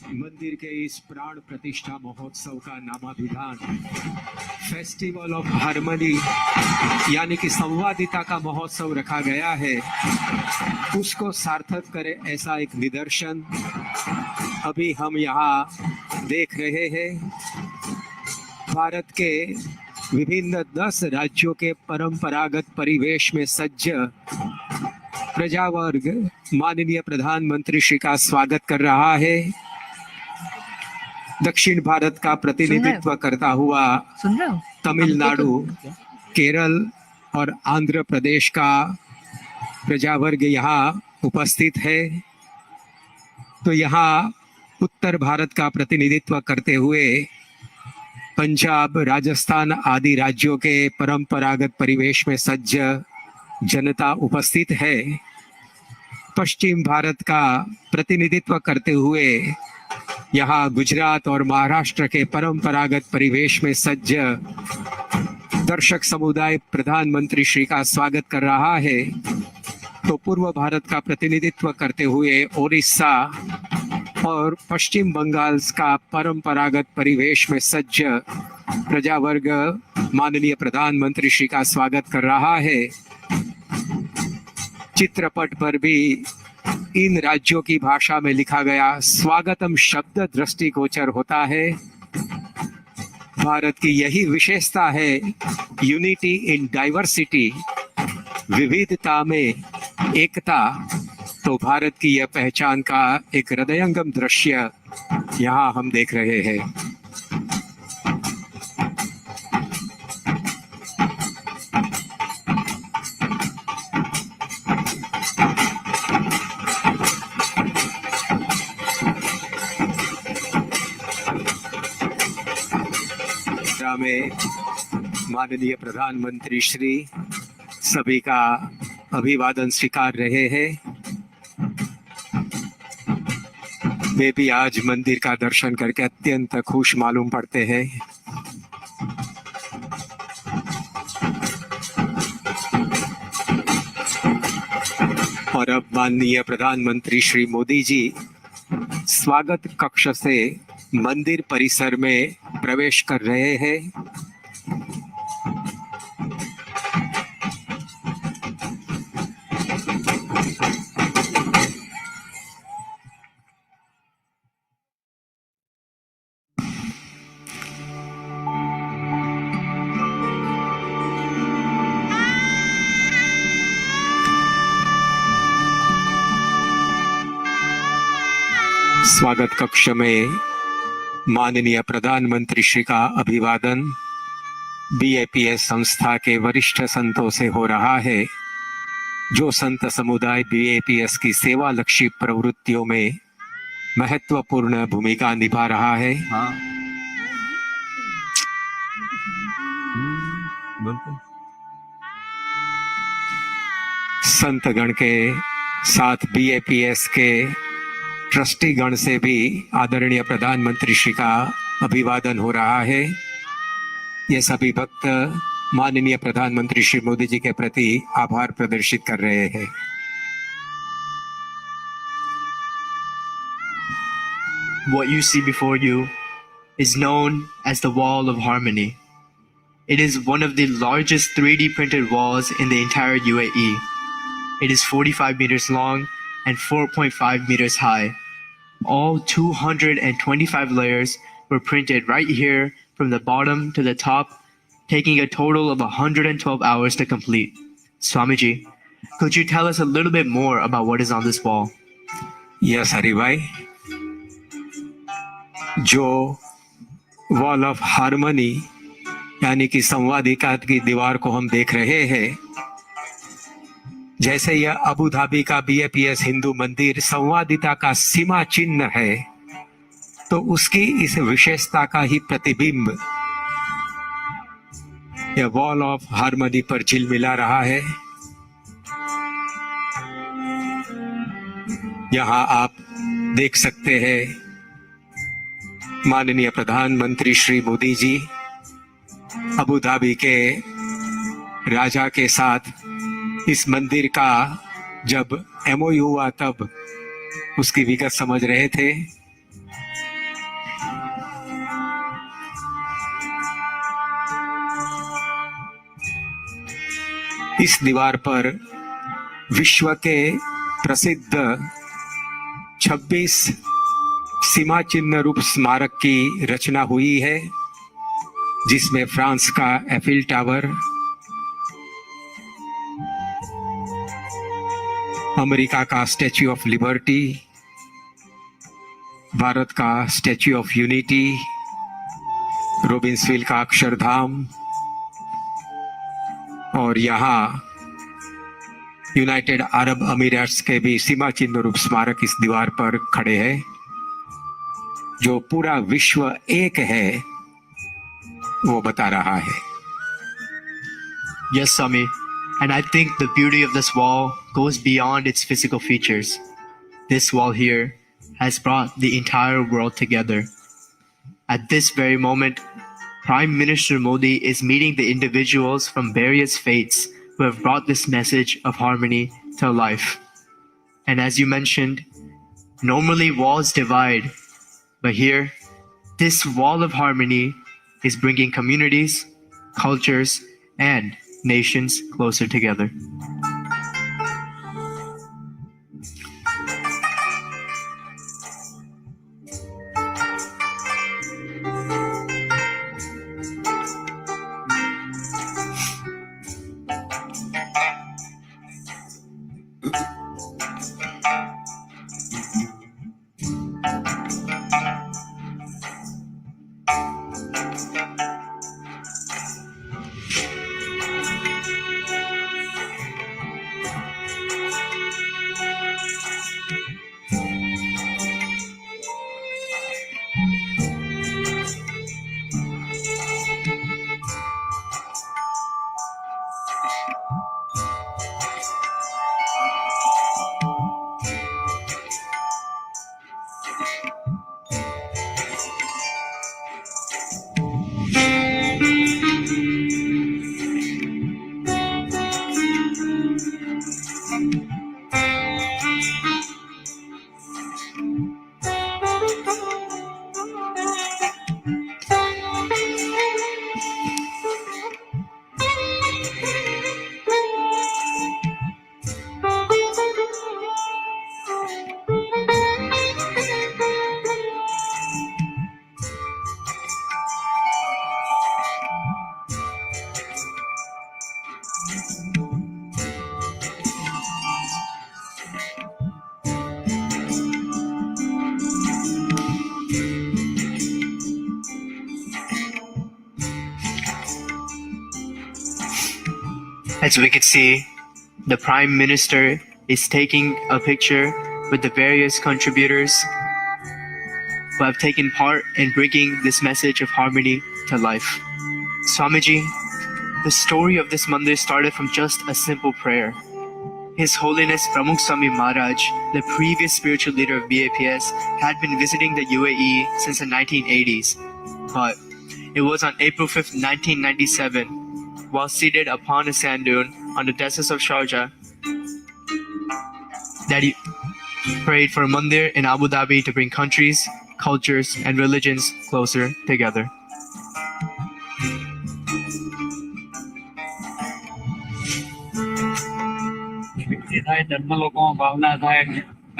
मंदिर के इस प्राण प्रतिष्ठा महोत्सव का नामाभिधान फेस्टिवल ऑफ हार्मनी यानी कि संवादिता का महोत्सव रखा गया है, उसको सार्थक करे ऐसा एक निदर्शन अभी हम यहाँ देख रहे हैं। भारत के विभिन्न 10 राज्यों के परंपरागत परिवेश में सज्ज प्रजावर्ग माननीय प्रधानमंत्री श्री का स्वागत कर रहा है। दक्षिण भारत का प्रतिनिधित्व करता हुआ तमिलनाडु, केरल और आंध्र प्रदेश का प्रजावर्ग यहाँ उपस्थित है। तो यहाँ उत्तर भारत का प्रतिनिधित्व करते हुए पंजाब, राजस्थान आदि राज्यों के परंपरागत परिवेश में सज्ज जनता उपस्थित है। पश्चिम भारत का प्रतिनिधित्व करते हुए यहाँ गुजरात और महाराष्ट्र के परंपरागत परिवेश में सज्ज दर्शक समुदाय प्रधानमंत्री श्री का स्वागत कर रहा है। तो पूर्व भारत का प्रतिनिधित्व करते हुए ओडिशा और पश्चिम बंगाल का परंपरागत परिवेश में सज्ज प्रजावर्ग माननीय प्रधानमंत्री श्री का स्वागत कर रहा है। चित्रपट पर भी इन राज्यों की भाषा में लिखा गया स्वागतम शब्द दृष्टिगोचर होता है। भारत की यही विशेषता है, यूनिटी इन डाइवर्सिटी, विविधता में एकता। तो भारत की यह पहचान का एक हृदयंगम दृश्य यहाँ हम देख रहे हैं। में माननीय प्रधानमंत्री श्री सभी का अभिवादन स्वीकार रहे हैं। वे भी आज मंदिर का दर्शन करके अत्यंत खुश मालूम पड़ते हैं। और अब माननीय प्रधानमंत्री श्री मोदी जी स्वागत कक्ष से मंदिर परिसर में प्रवेश कर रहे हैं। स्वागत कक्ष में माननीय प्रधानमंत्री श्री का अभिवादन BAPS संस्था के वरिष्ठ संतों से हो रहा है, जो संत समुदाय BAPS की सेवा लक्षी प्रवृत्तियों में महत्वपूर्ण भूमिका निभा रहा है। हाँ, बिल्कुल। संतगण के साथ BAPS के ट्रस्टी गण से भी आदरणीय प्रधानमंत्री श्री का अभिवादन हो रहा है। ये सभी भक्त माननीय प्रधानमंत्री श्री मोदी जी के प्रति आभार प्रदर्शित कर रहे हैं। What you see before you is known as the Wall of Harmony. It is one of the largest 3D printed walls in the entire UAE. It is 45 meters long and 4.5 meters high. All 225 layers were printed right here from the bottom to the top, taking a total of 112 hours to complete. Swamiji, could you tell us a little bit more about what is on this wall? Yes, Haribhai. जो wall of harmony यानी कि संवादिता की दीवार को हम देख रहे हैं, जैसे यह अबू धाबी का BAPS हिंदू मंदिर संवादिता का सीमा चिन्ह है, तो उसकी इस विशेषता का ही प्रतिबिंब यह वॉल ऑफ हार्मनी पर झिलमिला रहा है। यहां आप देख सकते हैं माननीय प्रधानमंत्री श्री मोदी जी अबू धाबी के राजा के साथ इस मंदिर का जब MOU हुआ तब उसकी विगत समझ रहे थे। इस दीवार पर विश्व के प्रसिद्ध 26 सीमा चिन्ह रूप स्मारक की रचना हुई है, जिसमें फ्रांस का एफिल टावर, अमेरिका का स्टैच्यू ऑफ लिबर्टी, भारत का स्टैच्यू ऑफ यूनिटी, रोबिन्सविल का अक्षरधाम और यहाँ यूनाइटेड अरब अमीरात्स के भी सीमा चिन्ह रूप स्मारक इस दीवार पर खड़े हैं, जो पूरा विश्व एक है वो बता रहा है. Yes, Swami, and I think the beauty of this wall goes beyond its physical features. This wall here has brought the entire world together. At this very moment, Prime Minister Modi is meeting the individuals from various faiths who have brought this message of harmony to life. And as you mentioned, normally walls divide, but here, this wall of harmony is bringing communities, cultures, and nations closer together. As we can see, the Prime Minister is taking a picture with the various contributors who have taken part in bringing this message of harmony to life. Swamiji, the story of this mandir started from just a simple prayer. His Holiness Mahant Swami Maharaj, the previous spiritual leader of BAPS, had been visiting the UAE since the 1980s. But it was on April 5th, 1997, while seated upon a sand dune on the deserts of Sharjah, that he prayed for a mandir in Abu Dhabi to bring countries, cultures, and religions closer together. धर्म लोगों भावना थाय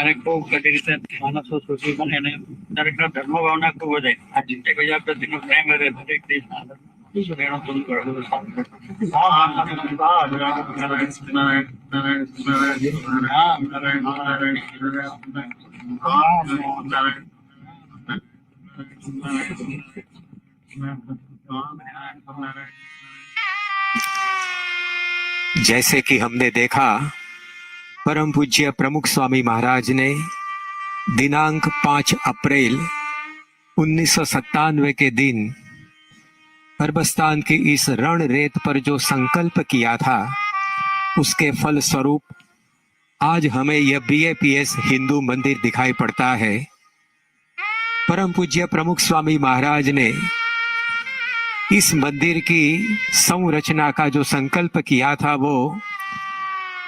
અને ખૂબ કટી રીતે માણસો સુખી બને ને દરેકના ધર્મ ભાવના ખૂબ વધે એક હજાર પ્રતિનો પ્રેમ રહે દરેક દેશના શું એનો પૂરું કરવું जैसे कि हमने देखा, परम पूज्य प्रमुख स्वामी महाराज ने दिनांक 5 अप्रैल 1997 के दिन अरबस्तान की इस रण रेत पर जो संकल्प किया था, उसके फल स्वरूप आज हमें यह BAPS हिंदू मंदिर दिखाई पड़ता है। परम पूज्य प्रमुख स्वामी महाराज ने इस मंदिर की संरचना का जो संकल्प किया था वो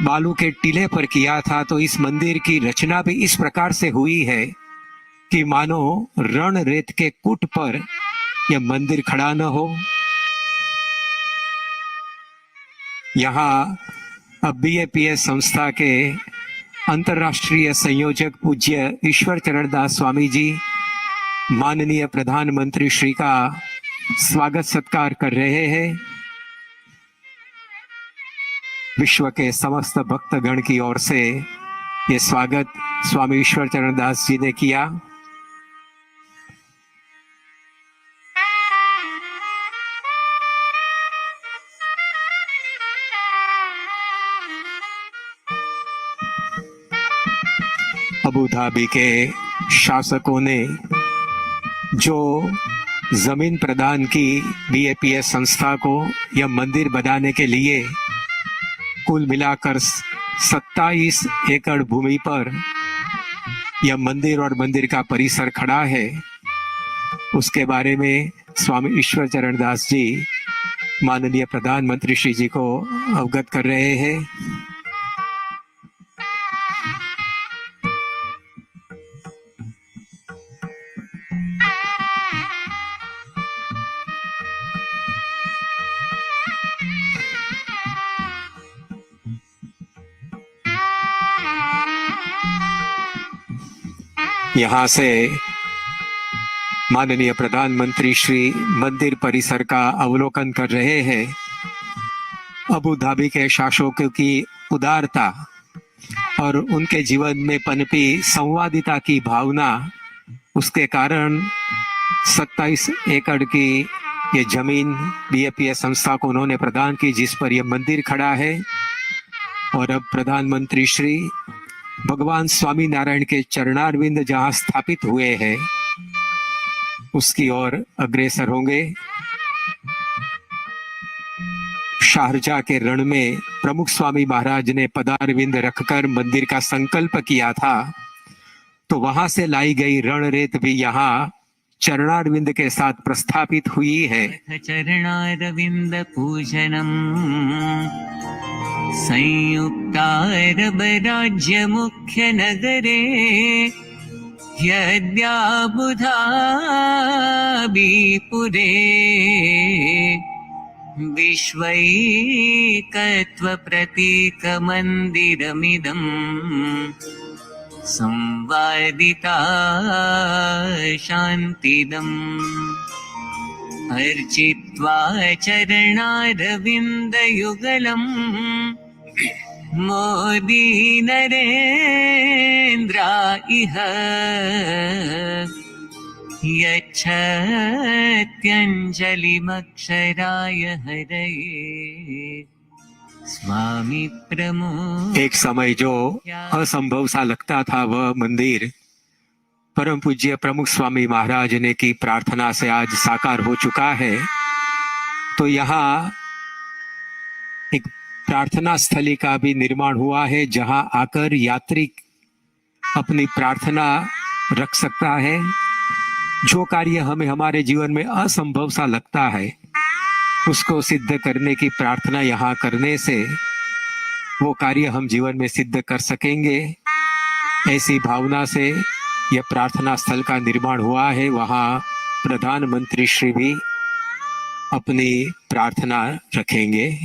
बालू के टीले पर किया था, तो इस मंदिर की रचना भी इस प्रकार से हुई है कि मानो रण रेत के कूट पर यह मंदिर खड़ा न हो। यहाँ अब BAPS संस्था के अंतर्राष्ट्रीय संयोजक पूज्य ईश्वर चरण दास स्वामी जी माननीय प्रधानमंत्री श्री का स्वागत सत्कार कर रहे हैं। विश्व के समस्त भक्तगण की ओर से ये स्वागत स्वामी ईश्वर चरण दास जी ने किया। अबू धाबी के शासकों ने जो जमीन प्रदान की BAPS संस्था को यह मंदिर बनाने के लिए, कुल मिलाकर 27 एकड़ भूमि पर यह मंदिर और मंदिर का परिसर खड़ा है, उसके बारे में स्वामी ईश्वर चरण दास जी माननीय प्रधानमंत्री श्री जी को अवगत कर रहे हैं। यहाँ से माननीय प्रधानमंत्री श्री मंदिर परिसर का अवलोकन कर रहे हैं। अबू धाबी के शासकों की उदारता और उनके जीवन में पनपी संवादिता की भावना, उसके कारण 27 एकड़ की ये जमीन BAPS संस्था को उन्होंने प्रदान की, जिस पर यह मंदिर खड़ा है। और अब प्रधानमंत्री श्री भगवान स्वामी नारायण के चरणारविंद जहां स्थापित हुए हैं, उसकी ओर अग्रसर होंगे। शारजाह के रण में प्रमुख स्वामी महाराज ने पदारविंद रखकर मंदिर का संकल्प किया था, तो वहां से लाई गई रणरेत भी यहाँ चरणारविंद के साथ प्रस्थापित हुई है। चरणारविंद पूजनम संयुक्तारब राज्य मुख्य नगरे यद्याबुधाबी पुरे विश्वैकत्व प्रतीक मंदिरमिदं संवादिता शांतिदम् अर्चित्वा चरणारविन्दयुगलम् मोदी नरेन्द्रा इह यच्छत्यञ्जलिमक्षराय हरये स्वामी प्रमोद। एक समय जो असंभव सा लगता था वह मंदिर परम पूज्य प्रमुख स्वामी महाराज ने की प्रार्थना से आज साकार हो चुका है। तो यहाँ एक प्रार्थना स्थली का भी निर्माण हुआ है, जहां आकर यात्री अपनी प्रार्थना रख सकता है। जो कार्य हमें हमारे जीवन में असंभव सा लगता है, उसको सिद्ध करने की प्रार्थना यहाँ करने से वो कार्य हम जीवन में सिद्ध कर सकेंगे। ऐसी भावना से यह प्रार्थना स्थल का निर्माण हुआ है। वहाँ प्रधानमंत्री श्री भी अपनी प्रार्थना रखेंगे।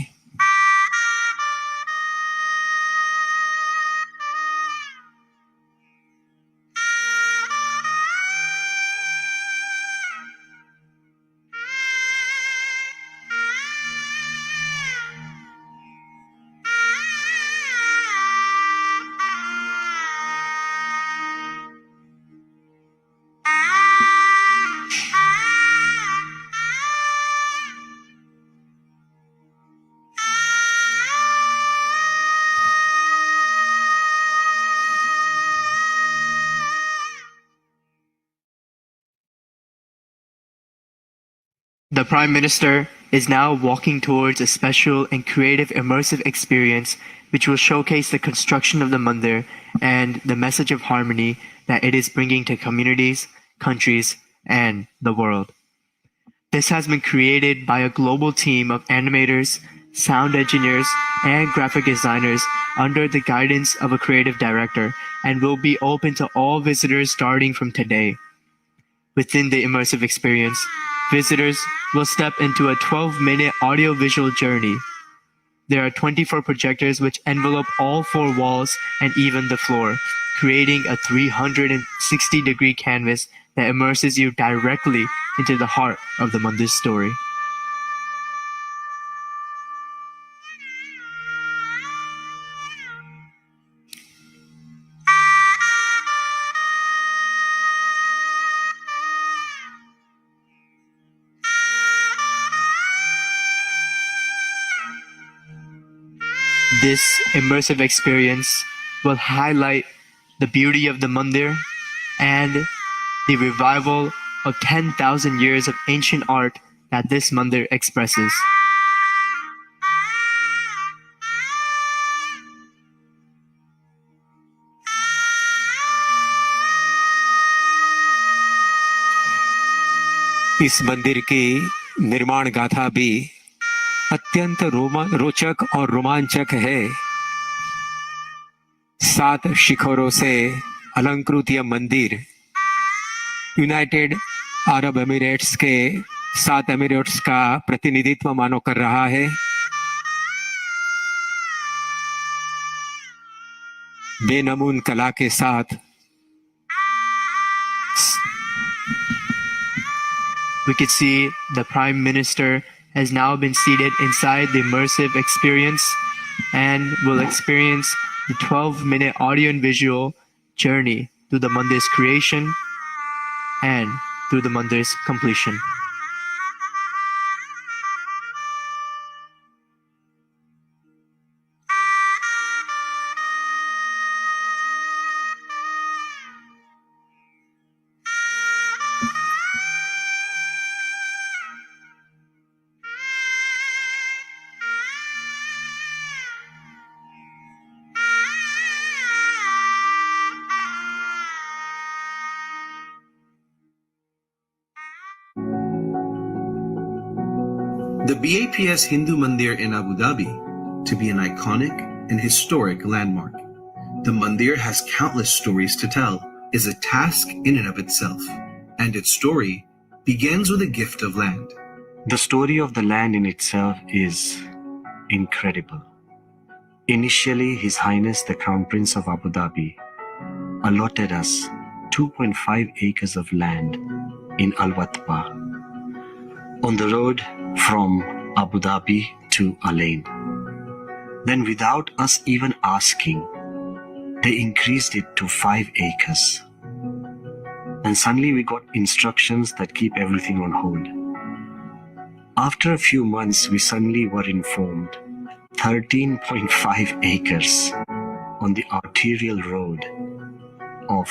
The Prime Minister is now walking towards a special and creative immersive experience which will showcase the construction of the mandir and the message of harmony that it is bringing to communities, countries, and the world. This has been created by a global team of animators, sound engineers, and graphic designers under the guidance of a creative director and will be open to all visitors starting from today. Within the immersive experience, visitors will step into a 12-minute audio-visual journey. There are 24 projectors which envelop all 4 walls and even the floor, creating a 360-degree canvas that immerses you directly into the heart of the mandir's story. This immersive experience will highlight the beauty of the mandir and the revival of 10,000 years of ancient art that this mandir expresses. इस मंदिर की निर्माण गाथा भी अत्यंत रोचक और रोमांचक है। 7 शिखरों से अलंकृत यह मंदिर यूनाइटेड अरब एमिरेट्स के 7 एमिरेट्स का प्रतिनिधित्व मानो कर रहा है। बेनमून कला के साथ We could see the Prime Minister has now been seated inside the immersive experience and will experience the 12-minute audio and visual journey through the mandir's creation and through the mandir's completion. The BAPS Hindu Mandir in Abu Dhabi to be an iconic and historic landmark. The mandir has countless stories to tell, is a task in and of itself, and its story begins with a gift of land. The story of the land in itself is incredible. Initially, His Highness the Crown Prince of Abu Dhabi allotted us 2.5 acres of land in Al Watba on the road from Abu Dhabi to Alain. Then, without us even asking, they increased it to 5 acres. And suddenly we got instructions that keep everything on hold. After a few months, we suddenly were informed 13.5 acres on the arterial road of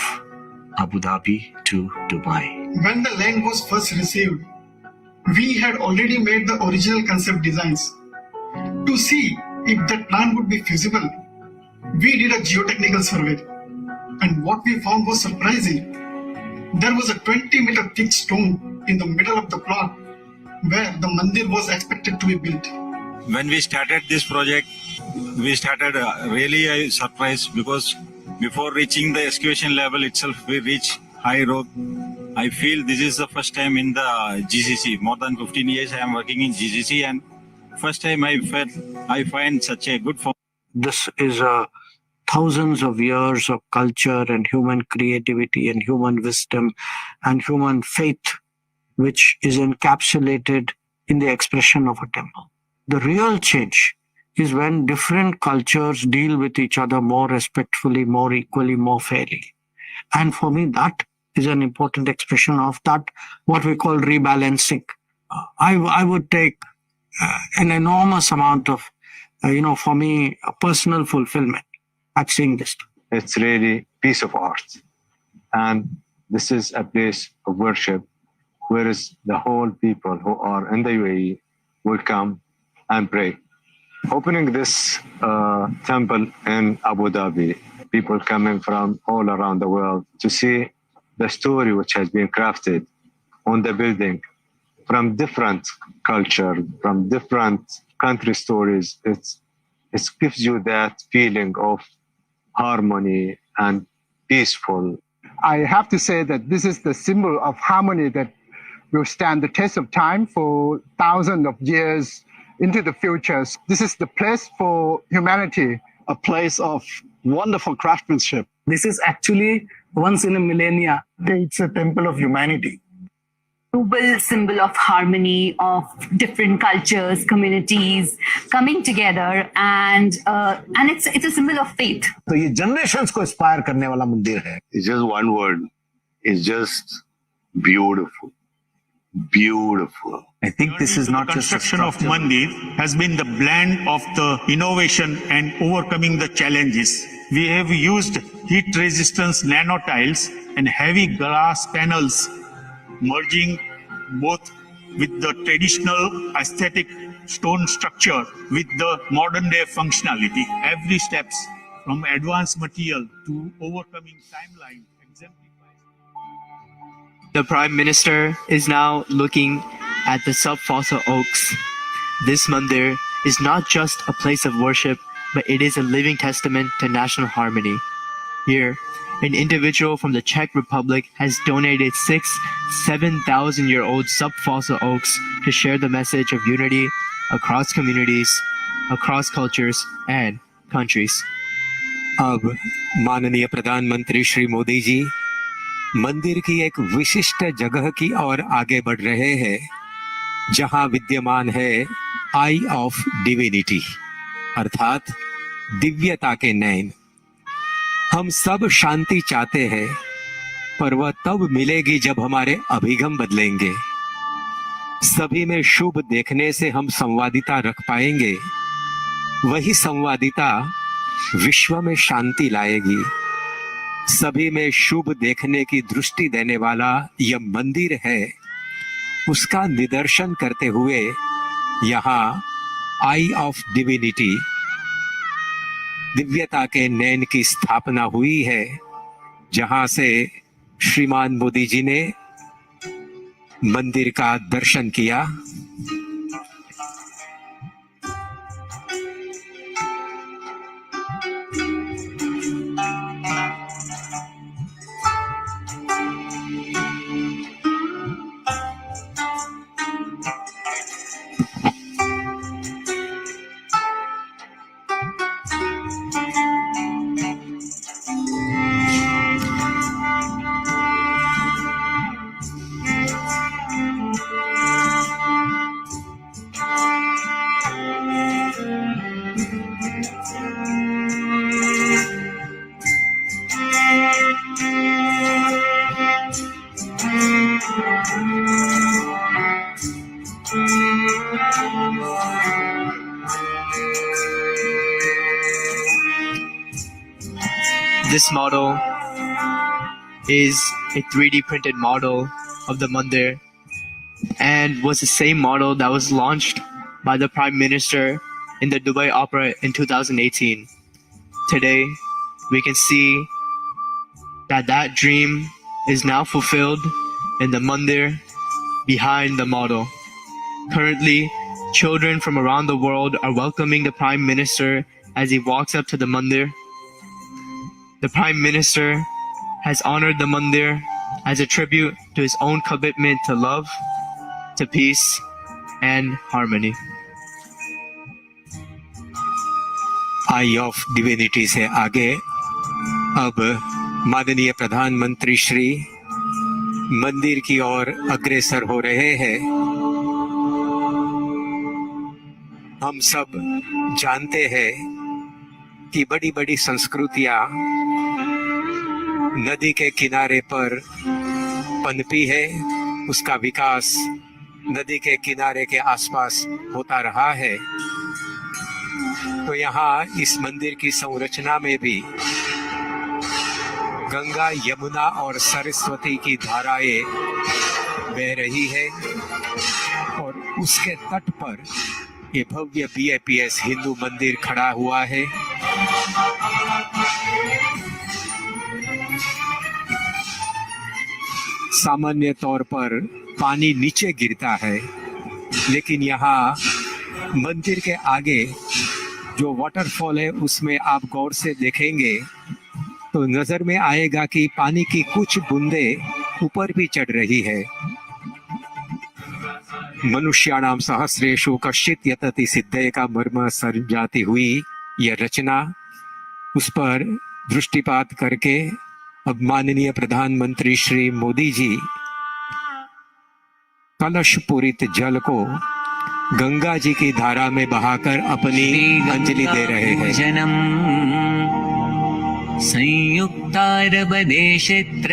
Abu Dhabi to Dubai. When the land was first received, we had already made the original concept designs. To see if that plan would be feasible, we did a geotechnical survey. And what we found was surprising. There was a 20-meter thick stone in the middle of the plot where the mandir was expected to be built. When we started this project, we started really a surprise because before reaching the excavation level itself, we reached high rock. I feel this is the first time in the GCC. More than 15 years I am working in GCC, and first time I find such a good form. This is thousands of years of culture and human creativity and human wisdom and human faith, which is encapsulated in the expression of a temple. The real change is when different cultures deal with each other more respectfully, more equally, more fairly. And for me, that is an important expression of that, what we call rebalancing. I would take an enormous amount of, for me, a personal fulfillment at seeing this. It's really piece of art. And this is a place of worship, whereas the whole people who are in the UAE will come and pray. Opening this temple in Abu Dhabi, people coming from all around the world to see the story which has been crafted on the building from different culture, from different country stories. It gives you that feeling of harmony and peaceful. I have to say that this is the symbol of harmony that will stand the test of time for thousands of years into the futures. This is the place for humanity. A place of wonderful craftsmanship. This is actually once in a millennia. It's a temple of humanity. Noble symbol of harmony of different cultures, communities coming together, and it's a symbol of faith. तो ये generations को inspire करने वाला मंदिर है. It's just one word. It's just beautiful. Beautiful. I think this is not just a construction of Mandir has been the blend of the innovation and overcoming the challenges. We have used heat resistance nano tiles and heavy glass panels, merging both with the traditional aesthetic stone structure with the modern day functionality. Every steps from advanced material to overcoming timeline exemplifies. The Prime Minister is now looking at the sub-fossil oaks. This mandir is not just a place of worship, but it is a living testament to national harmony. Here, an individual from the Czech Republic has donated 7,000-year-old sub-fossil oaks to share the message of unity across communities, across cultures, and countries. अब माननीय प्रधानमंत्री श्री मोदी जी मंदिर की एक विशिष्ट जगह की ओर आगे बढ़ रहे हैं, जहां विद्यमान है आई ऑफ डिविनिटी, अर्थात दिव्यता के नयन। हम सब शांति चाहते हैं, पर वह तब मिलेगी जब हमारे अभिगम बदलेंगे। सभी में शुभ देखने से हम संवादिता रख पाएंगे, वही संवादिता विश्व में शांति लाएगी। सभी में शुभ देखने की दृष्टि देने वाला यह मंदिर है, उसका निदर्शन करते हुए यहाँ आई ऑफ डिविनिटी, दिव्यता के नयन की स्थापना हुई है, जहां से श्रीमान मोदी जी ने मंदिर का दर्शन किया। This model is a 3D printed model of the mandir and was the same model that was launched by the Prime Minister in the Dubai Opera in 2018. Today, we can see that that dream is now fulfilled in the mandir behind the model. Currently, children from around the world are welcoming the Prime Minister as he walks up to the mandir. The Prime Minister has honored the mandir as a tribute to his own commitment to love, to peace, and harmony. I of divinity से आगे अब माननीय प्रधानमंत्री श्री मंदिर की ओर अग्रसर हो रहे हैं। हम सब जानते हैं कि बड़ी बड़ी संस्कृतियां नदी के किनारे पर पनपी है, उसका विकास नदी के किनारे के आसपास होता रहा है। तो यहाँ इस मंदिर की संरचना में भी गंगा, यमुना और सरस्वती की धाराएं बह रही है और उसके तट पर ये भव्य BAPS हिंदू मंदिर खड़ा हुआ है। सामान्य तौर पर पानी नीचे गिरता है, लेकिन यहाँ मंदिर के आगे जो वाटरफॉल है उसमें आप गौर से देखेंगे तो नजर में आएगा कि पानी की कुछ बूंदें ऊपर भी चढ़ रही है। मनुष्याणाम सहस्रेषु कश्चित यतति सिद्धे का मर्म समझाती हुई यह रचना, उस पर दृष्टिपात करके अब माननीय प्रधानमंत्री श्री मोदी जी कलश पूरित जल को गंगा जी की धारा में बहाकर अपनी अंजलि दे रहे हैं। संयुक्तारब देशेत्र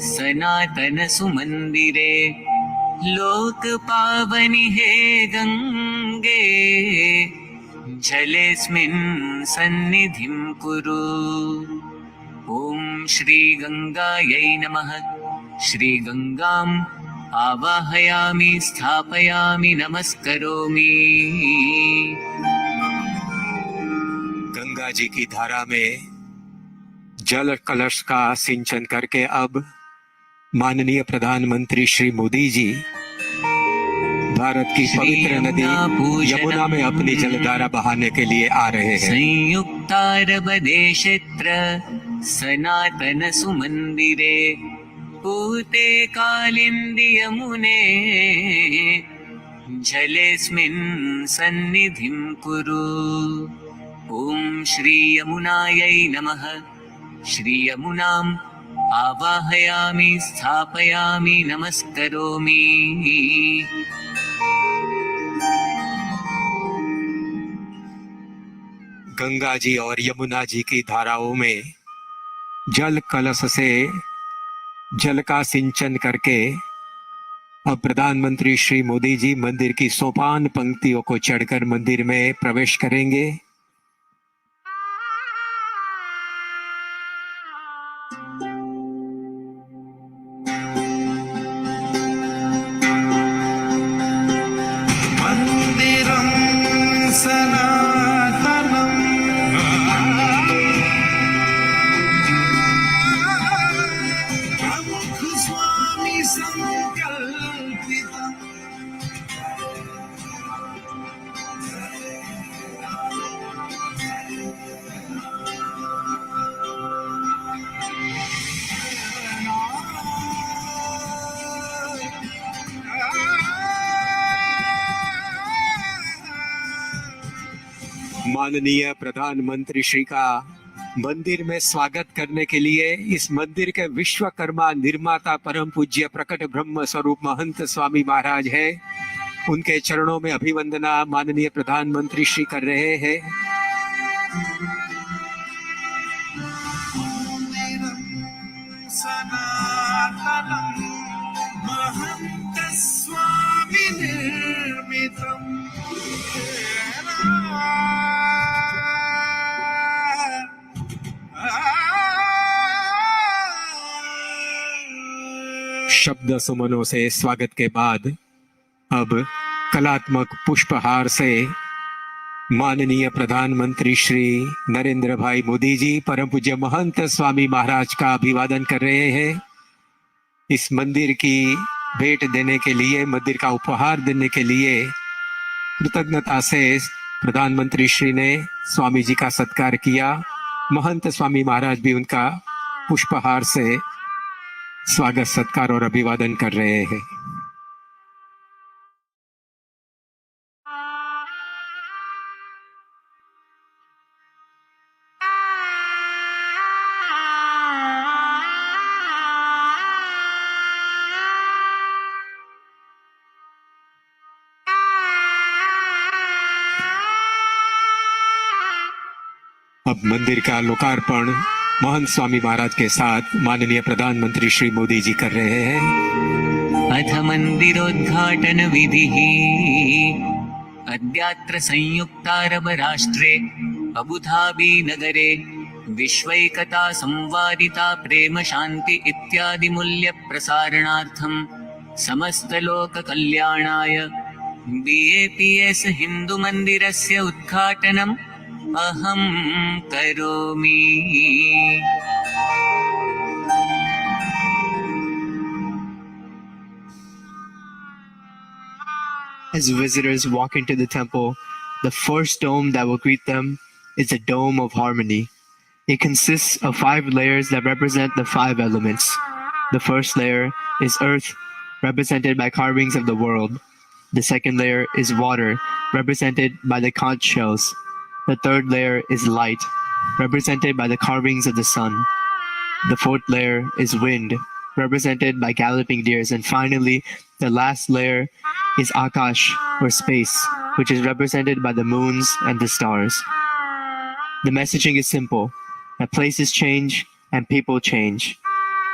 सनातन सुमंदिरे लोक पावनि हे गंगे जलेस्मिन् सन्निधिं कुरु। ओम श्री गंगायै नमः। श्री गंगाम् आवाहयामि, स्थापयामि, नमस्करोमि। गंगा जी की धारा में जल कलश का सिंचन करके अब माननीय प्रधानमंत्री श्री मोदी जी भारत की पवित्र नदी यमुना में अपनी जलधारा बहाने के लिए आ रहे हैं। संयुक्तारब देशेत्र सनातन सुमंदिरे पूते कालिंदी यमुने जलेस्मिन् सन्निधिं कुरु। ओम श्री यमुनायै नमः। श्री यमुनाम् आवाहयामि, स्थापयामि, नमस्करोमि। गंगा जी और यमुना जी की धाराओं में जल कलश से जल का सिंचन करके अब प्रधानमंत्री श्री मोदी जी मंदिर की सोपान पंक्तियों को चढ़कर मंदिर में प्रवेश करेंगे। माननीय प्रधानमंत्री श्री का मंदिर में स्वागत करने के लिए इस मंदिर के विश्वकर्मा निर्माता परम पूज्य प्रकट ब्रह्म स्वरूप महंत स्वामी महाराज है। उनके चरणों में अभिवंदना माननीय प्रधानमंत्री श्री कर रहे हैं। महंत स्वामी निर्मितम् शब्द सुमनों से स्वागत के बाद अब कलात्मक पुष्पहार से माननीय प्रधानमंत्री श्री नरेंद्र भाई मोदी जी परम पूज्य महंत स्वामी महाराज का अभिवादन कर रहे हैं। इस मंदिर की भेंट देने के लिए, मंदिर का उपहार देने के लिए कृतज्ञता से प्रधानमंत्री श्री ने स्वामी जी का सत्कार किया। महंत स्वामी महाराज भी उनका पुष्पहार से स्वागत, सत्कार और अभिवादन कर रहे हैं। अब मंदिर का लोकार्पण महंत स्वामी महाराज के साथ माननीय प्रधानमंत्री श्री मोदी जी कर रहे हैं। अथ मंदिरोद्घाटन विधिः अद्यात्र संयुक्तारब राष्ट्रे अबुधाबी नगरे विश्वैकता संवादिता प्रेम शांति इत्यादि मूल्य प्रसारणार्थं समस्त लोक कल्याणाय BAPS हिंदू मंदिरस्य उद्घाटनम् अहं करोमि। As visitors walk into the temple, the first dome that will greet them is the Dome of Harmony. It consists of 5 layers that represent the 5 elements. The first layer is earth, represented by carvings of the world. The second layer is water, represented by the conch shells. The third layer is light, represented by the carvings of the sun. The fourth layer is wind, represented by galloping deers. And finally, the last layer is Akash, or space, which is represented by the moons and the stars. The messaging is simple, that places change and people change.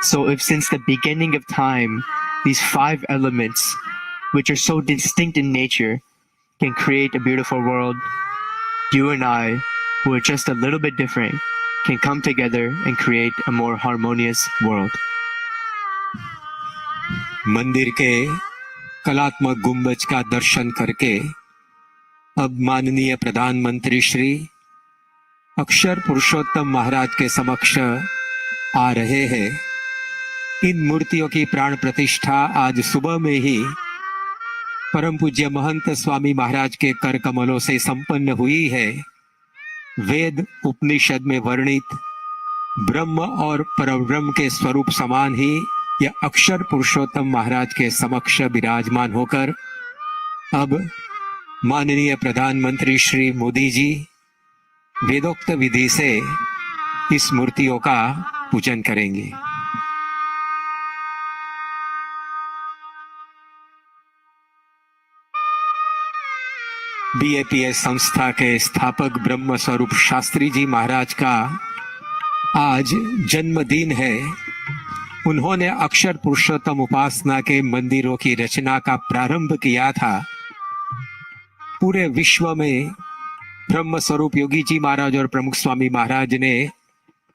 So if since the beginning of time, these 5 elements, which are so distinct in nature, can create a beautiful world, you and I, who are just a little bit different, can come together and create a more harmonious world. मंदिर के कलात्मक गुंबज का दर्शन करके अब माननीय प्रधानमंत्री श्री अक्षर पुरुषोत्तम महाराज के समक्ष आ रहे हैं। इन मूर्तियों की प्राण प्रतिष्ठा आज सुबह में ही परम पूज्य महंत स्वामी महाराज के कर कमलों से संपन्न हुई है। वेद उपनिषद में वर्णित ब्रह्म और परब्रह्म के स्वरूप समान ही यह अक्षर पुरुषोत्तम महाराज के समक्ष विराजमान होकर अब माननीय प्रधानमंत्री श्री मोदी जी वेदोक्त विधि से इस मूर्तियों का पूजन करेंगे। BAPS संस्था के स्थापक ब्रह्म स्वरूप शास्त्री जी महाराज का आज जन्मदिन है। उन्होंने अक्षर पुरुषोत्तम उपासना के मंदिरों की रचना का प्रारंभ किया था। पूरे विश्व में ब्रह्म स्वरूप योगी जी महाराज और प्रमुख स्वामी महाराज ने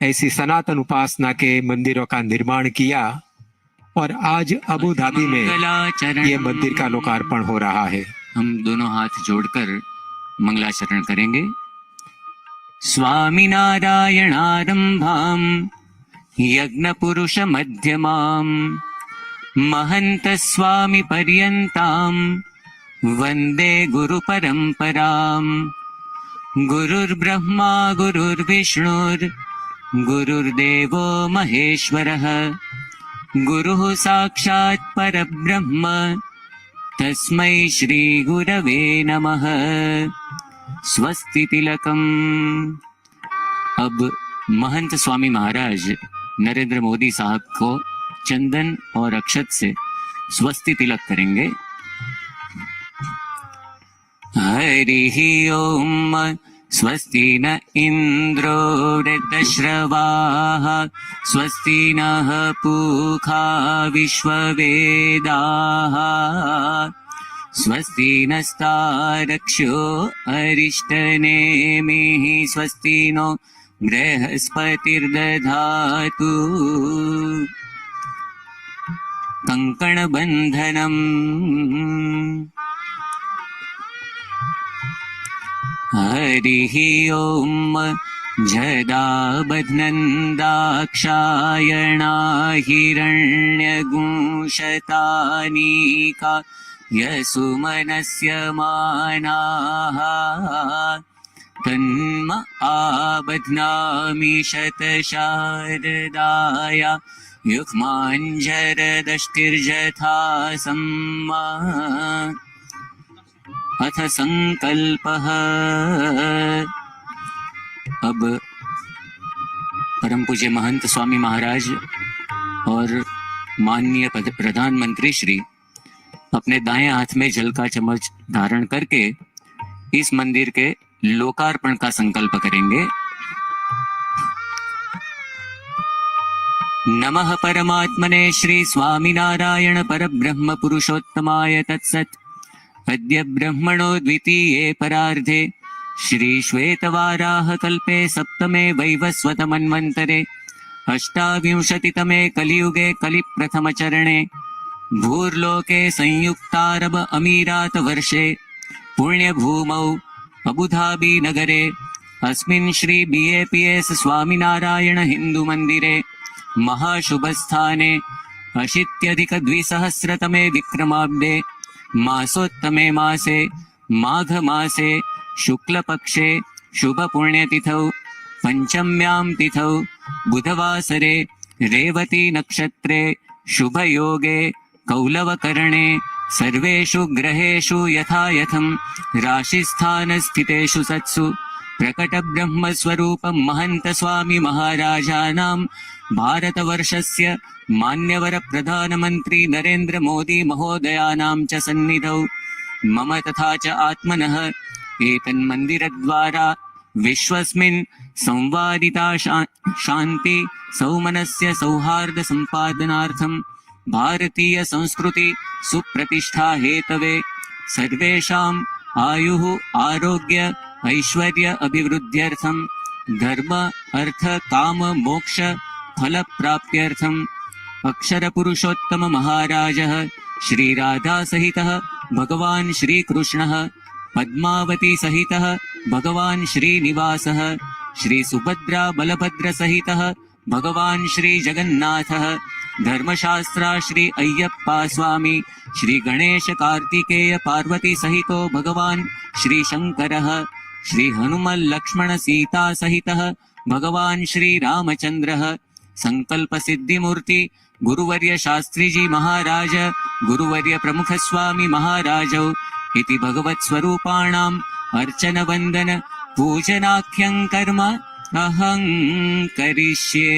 ऐसी सनातन उपासना के मंदिरों का निर्माण किया और आज अबू धाबी में ये मंदिर का लोकार्पण हो रहा है। हम दोनों हाथ जोड़कर मंगलाचरण करेंगे। स्वामी नारायणारंभाम यज्ञ पुरुष मध्यमाम महंत स्वामी पर्यंताम वंदे गुरु परंपराम। गुरुर्ब्रह्मा गुरुर्विष्णुर् गुरुर्देवो महेश्वरः गुरुः साक्षात् परब्रह्म तस्मै श्री गुरवे नमः। स्वस्ति तिलकम। अब महंत स्वामी महाराज नरेंद्र मोदी साहब को चंदन और अक्षत से स्वस्ति तिलक करेंगे। हरि ओम। स्वस्ति न इंद्रो वृद्धश्रवाः स्वस्ति नः पूषा विश्ववेदाः स्वस्ति नस्तारक्षो अरिष्टनेमिः स्वस्ति नो बृहस्पतिर्दधातु। कंकणबन्धनम्। हरिः ओम। जदा बध्नन्दाक्षायणा हिरण्यगुंशतानीका यसुमनस्य मानाः तन्म आबध्नामि शतशारदाया युग्माञ्जरदष्टिर्जथा सम्मा। अथ संकल्पः। अब परम पूज्य महंत स्वामी महाराज और माननीय प्रधानमंत्री श्री अपने दाएं हाथ में जल का चम्मच धारण करके इस मंदिर के लोकार्पण का संकल्प करेंगे। नमः परमात्मने श्री स्वामिनारायण परब्रह्म पुरुषोत्तमाय तत्सत्। अद्य ब्रह्मणो द्वितीये परार्धे श्री श्वेतवाराह कल्पे सप्तमे वैवस्वतमन्वन्तरे अष्टाविंशतितमे कलियुगे कलिप्रथमचरणे भूर्लोके संयुक्तारब अमीरात वर्षे पुण्यभूमौ अबुधाबी नगरे अस्मिन् श्री BAPS स्वामिनारायण हिंदू मंदिरे महाशुभस्थाने अशीत्यधिक-द्विसहस्रतमे विक्रमाब्दे मासोत्तमे मासे माघ मासे शुक्लपक्षे शुभ पुण्यतिथौ पंचम्यां तिथौ बुधवासरे रेवती नक्षत्रे शुभ योगे कौलवकरणे सर्वेषु ग्रहेषु यथा यथं राशिस्थानस्थितेषु सत्सु प्रकटब्रह्मस्वरूपं महन्त स्वामी महाराजानां भारतवर्षस्य मान्यवर प्रधानमन्त्री नरेन्द्र मोदी महोदयानां च सन्निधौ मम तथा च आत्मनः एतन्मन्दिरद्वारा विश्वस्मिन् संवादिता शान्ति सौमनस्य सौहार्द सम्पादनार्थं भारतीय संस्कृति सुप्रतिष्ठा हेतवे सर्वेषाम् आयुः आरोग्य ऐश्वर्य अभिवृद्ध्यर्थं धर्म अर्थ काम मोक्ष फल प्राप्त्यर्थं अक्षर पुरुषोत्तम महाराजः श्री राधा सहितः भगवान् श्री कृष्णः पद्मावती सहितः भगवान् श्रीनिवासः श्री सुभद्रा बलभद्र सहितः भगवान् श्री जगन्नाथः धर्मशास्त्रा श्री अय्यप्पा स्वामी श्री गणेश कार्तिकेय पार्वती सहितो भगवान् श्री शंकरः श्री हनुमल लक्ष्मण सीता सहितः भगवान् श्री रामचंद्रः संकल्प सिद्धि मूर्ति गुरुवर्य शास्त्री जी महाराज गुरुवर्य प्रमुख स्वामी महाराजौ इति भगवत् स्वरूपाणाम् अर्चन वंदन पूजनाख्यं कर्म अहं करिष्ये।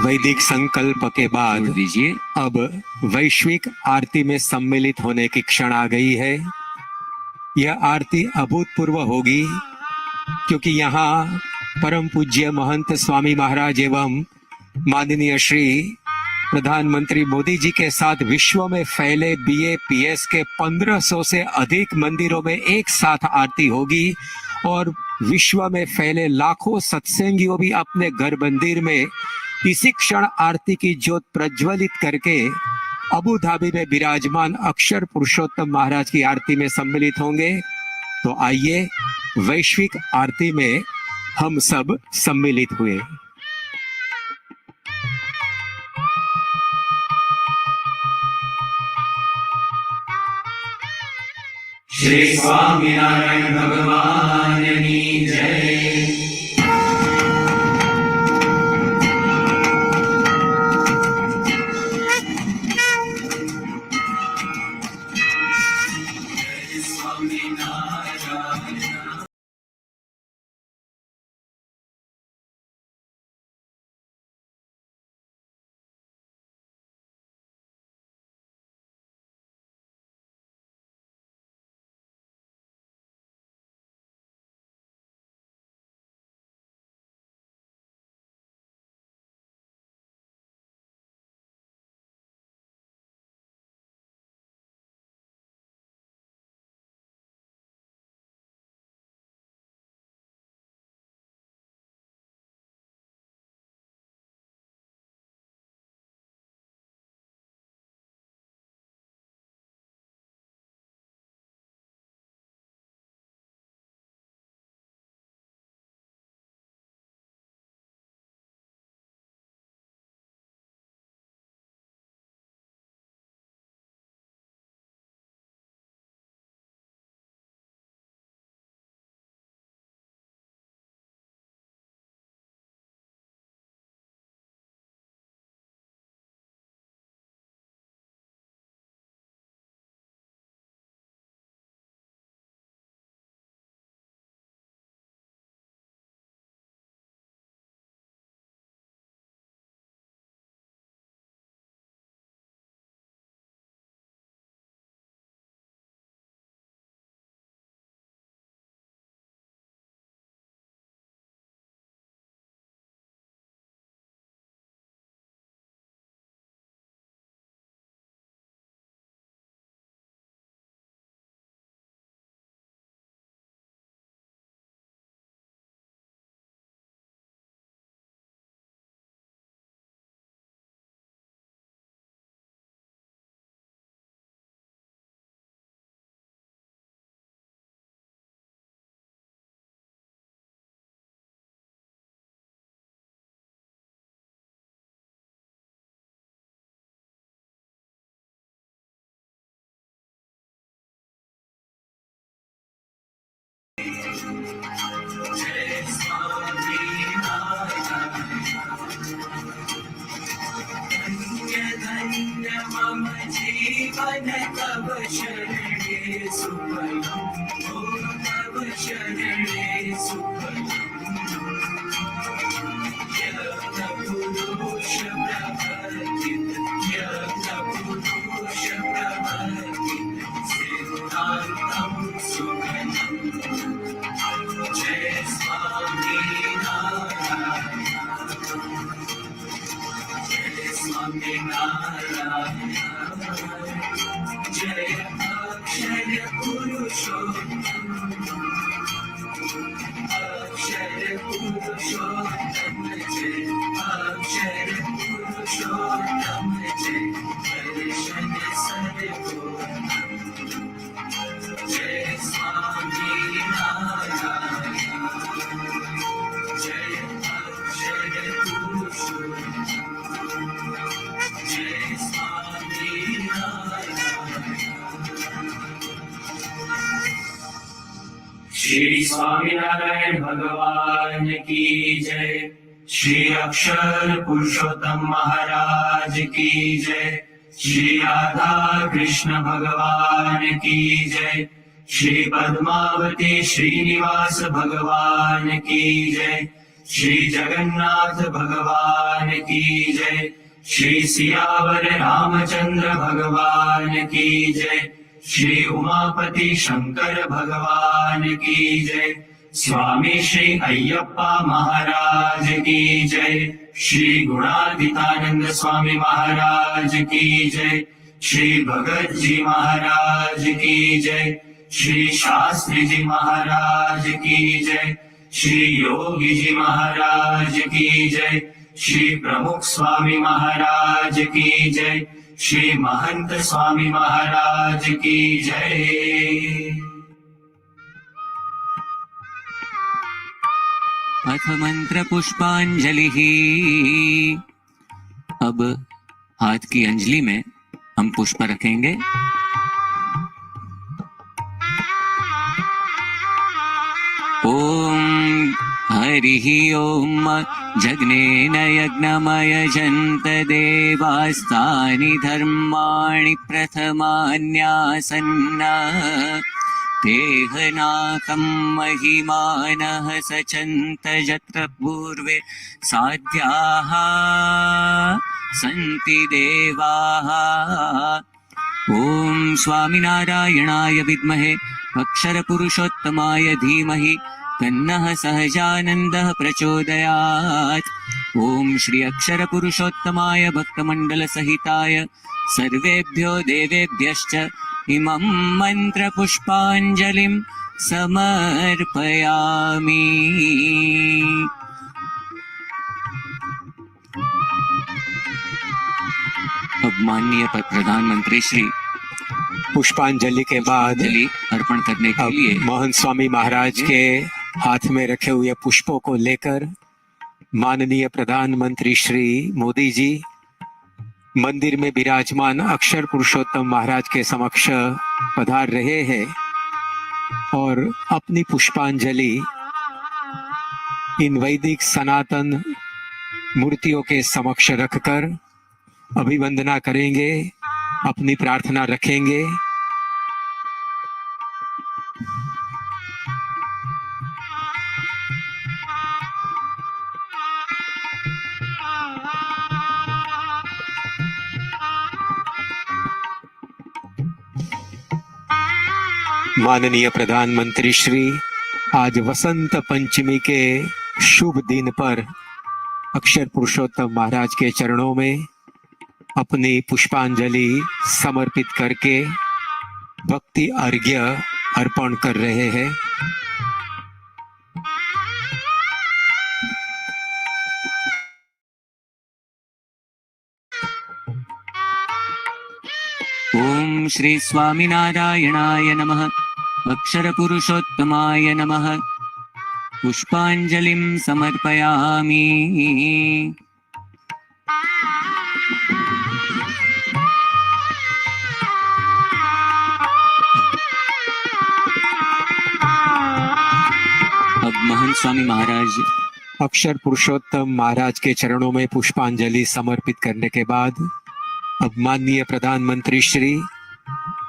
वैदिक संकल्प के बाद अब वैश्विक आरती में सम्मिलित होने की क्षण आ गई है। यह आरती अभूतपूर्व होगी क्योंकि यहाँ परम पूज्य महंत स्वामी महाराज एवं माननीय श्री प्रधानमंत्री मोदी जी के साथ विश्व में फैले BAPS के 1500 से अधिक मंदिरों में एक साथ आरती होगी और विश्व में फैले लाखों सत्संगियों भी अपने घर मंदिर में इसी क्षण आरती की ज्योत प्रज्वलित करके अबू धाबी में विराजमान अक्षर पुरुषोत्तम महाराज की आरती में सम्मिलित होंगे। तो आइए वैश्विक आरती में हम सब सम्मिलित हुए। श्री स्वामीनारायण भगवान की जय। मम जीवन तव शरणे सुफलम् ॐ तव शरणे सुफलम् यज्ञपुरुष प्रवर्तित यज्ञपुरुष प्रवर्तित सिद्धान्तं सुगमम् जय स्वामी नारायण जय स्वामी नारायण जय अक्षर पुरुषोत्तम अक्षर पुरुषोत्तम जय अक्षर पुरुषोत्तम जय दर्शन सर्वोत्तम जय स्वामी नारायण जय अक्षर पुरुषोत्तम जय स्वामी श्री स्वामीनारायण भगवान की जय। श्री अक्षर पुरुषोत्तम महाराज की जय। श्री राधा कृष्ण भगवान की जय। श्री पद्मावती श्रीनिवास भगवान की जय। श्री जगन्नाथ भगवान की जय। श्री सियावर रामचंद्र भगवान की जय। श्री उमापति शंकर भगवान की जय। स्वामी श्री अय्यप्पा महाराज की जय। श्री गुणातीतानंद स्वामी महाराज की जय। श्री भगत जी महाराज की जय। श्री शास्त्री जी महाराज की जय। श्री योगी जी महाराज की जय। श्री प्रमुख स्वामी महाराज की जय। श्री महंत स्वामी महाराज की जय। अथ मंत्र पुष्पांजलि। अब हाथ की अंजलि में हम पुष्प रखेंगे। ओम हरिः ओम जग्नेन यज्ञमयजन्त देवास्तानि धर्माणि प्रथमान्यासन्न तेहनाकं महिमानः सचन्त यत्र पूर्वे साध्याः सन्ति देवाः। ॐ स्वामिनारायणाय विद्महे अक्षरपुरुषोत्तमाय धीमहि तन्नः सहजानन्दः प्रचोदयात्। ॐ श्री अक्षरपुरुषोत्तमाय भक्तमण्डलसहिताय सर्वेभ्यो देवेभ्यश्च इमं मन्त्रपुष्पाञ्जलिं समर्पयामि। अब माननीय प्रधानमंत्री श्री पुष्पांजलि के बाद अर्पण करने के लिए महंत स्वामी महाराज के हाथ में रखे हुए पुष्पों को लेकर माननीय प्रधानमंत्री श्री मोदी जी मंदिर में विराजमान अक्षर पुरुषोत्तम महाराज के समक्ष पधार रहे हैं और अपनी पुष्पांजलि इन वैदिक सनातन मूर्तियों के समक्ष रखकर अभिवंदना करेंगे, अपनी प्रार्थना रखेंगे। माननीय प्रधानमंत्री श्री आज वसंत पंचमी के शुभ दिन पर अक्षर पुरुषोत्तम महाराज के चरणों में अपनी पुष्पांजलि समर्पित करके भक्ति अर्घ्य अर्पण कर रहे हैं। ओम श्री स्वामिनारायणाय नमः। अक्षर पुरुषोत्तमाय नमः। पुष्पांजलिं समर्पयामि। अब महंत स्वामी महाराज अक्षर पुरुषोत्तम महाराज के चरणों में पुष्पांजलि समर्पित करने के बाद अब माननीय प्रधानमंत्री श्री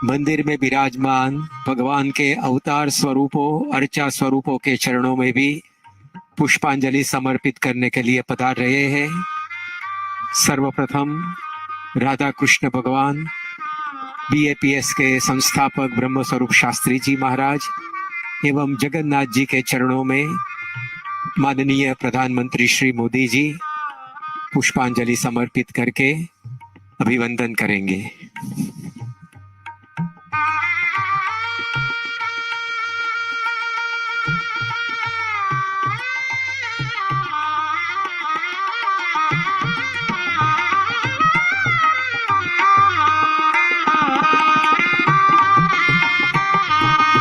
मंदिर में विराजमान भगवान के अवतार स्वरूपों, अर्चा स्वरूपों के चरणों में भी पुष्पांजलि समर्पित करने के लिए पधार रहे हैं। सर्वप्रथम राधा कृष्ण भगवान BAPS के संस्थापक ब्रह्म स्वरूप शास्त्री जी महाराज एवं जगन्नाथ जी के चरणों में माननीय प्रधानमंत्री श्री मोदी जी पुष्पांजलि समर्पित करके अभिवंदन करेंगे।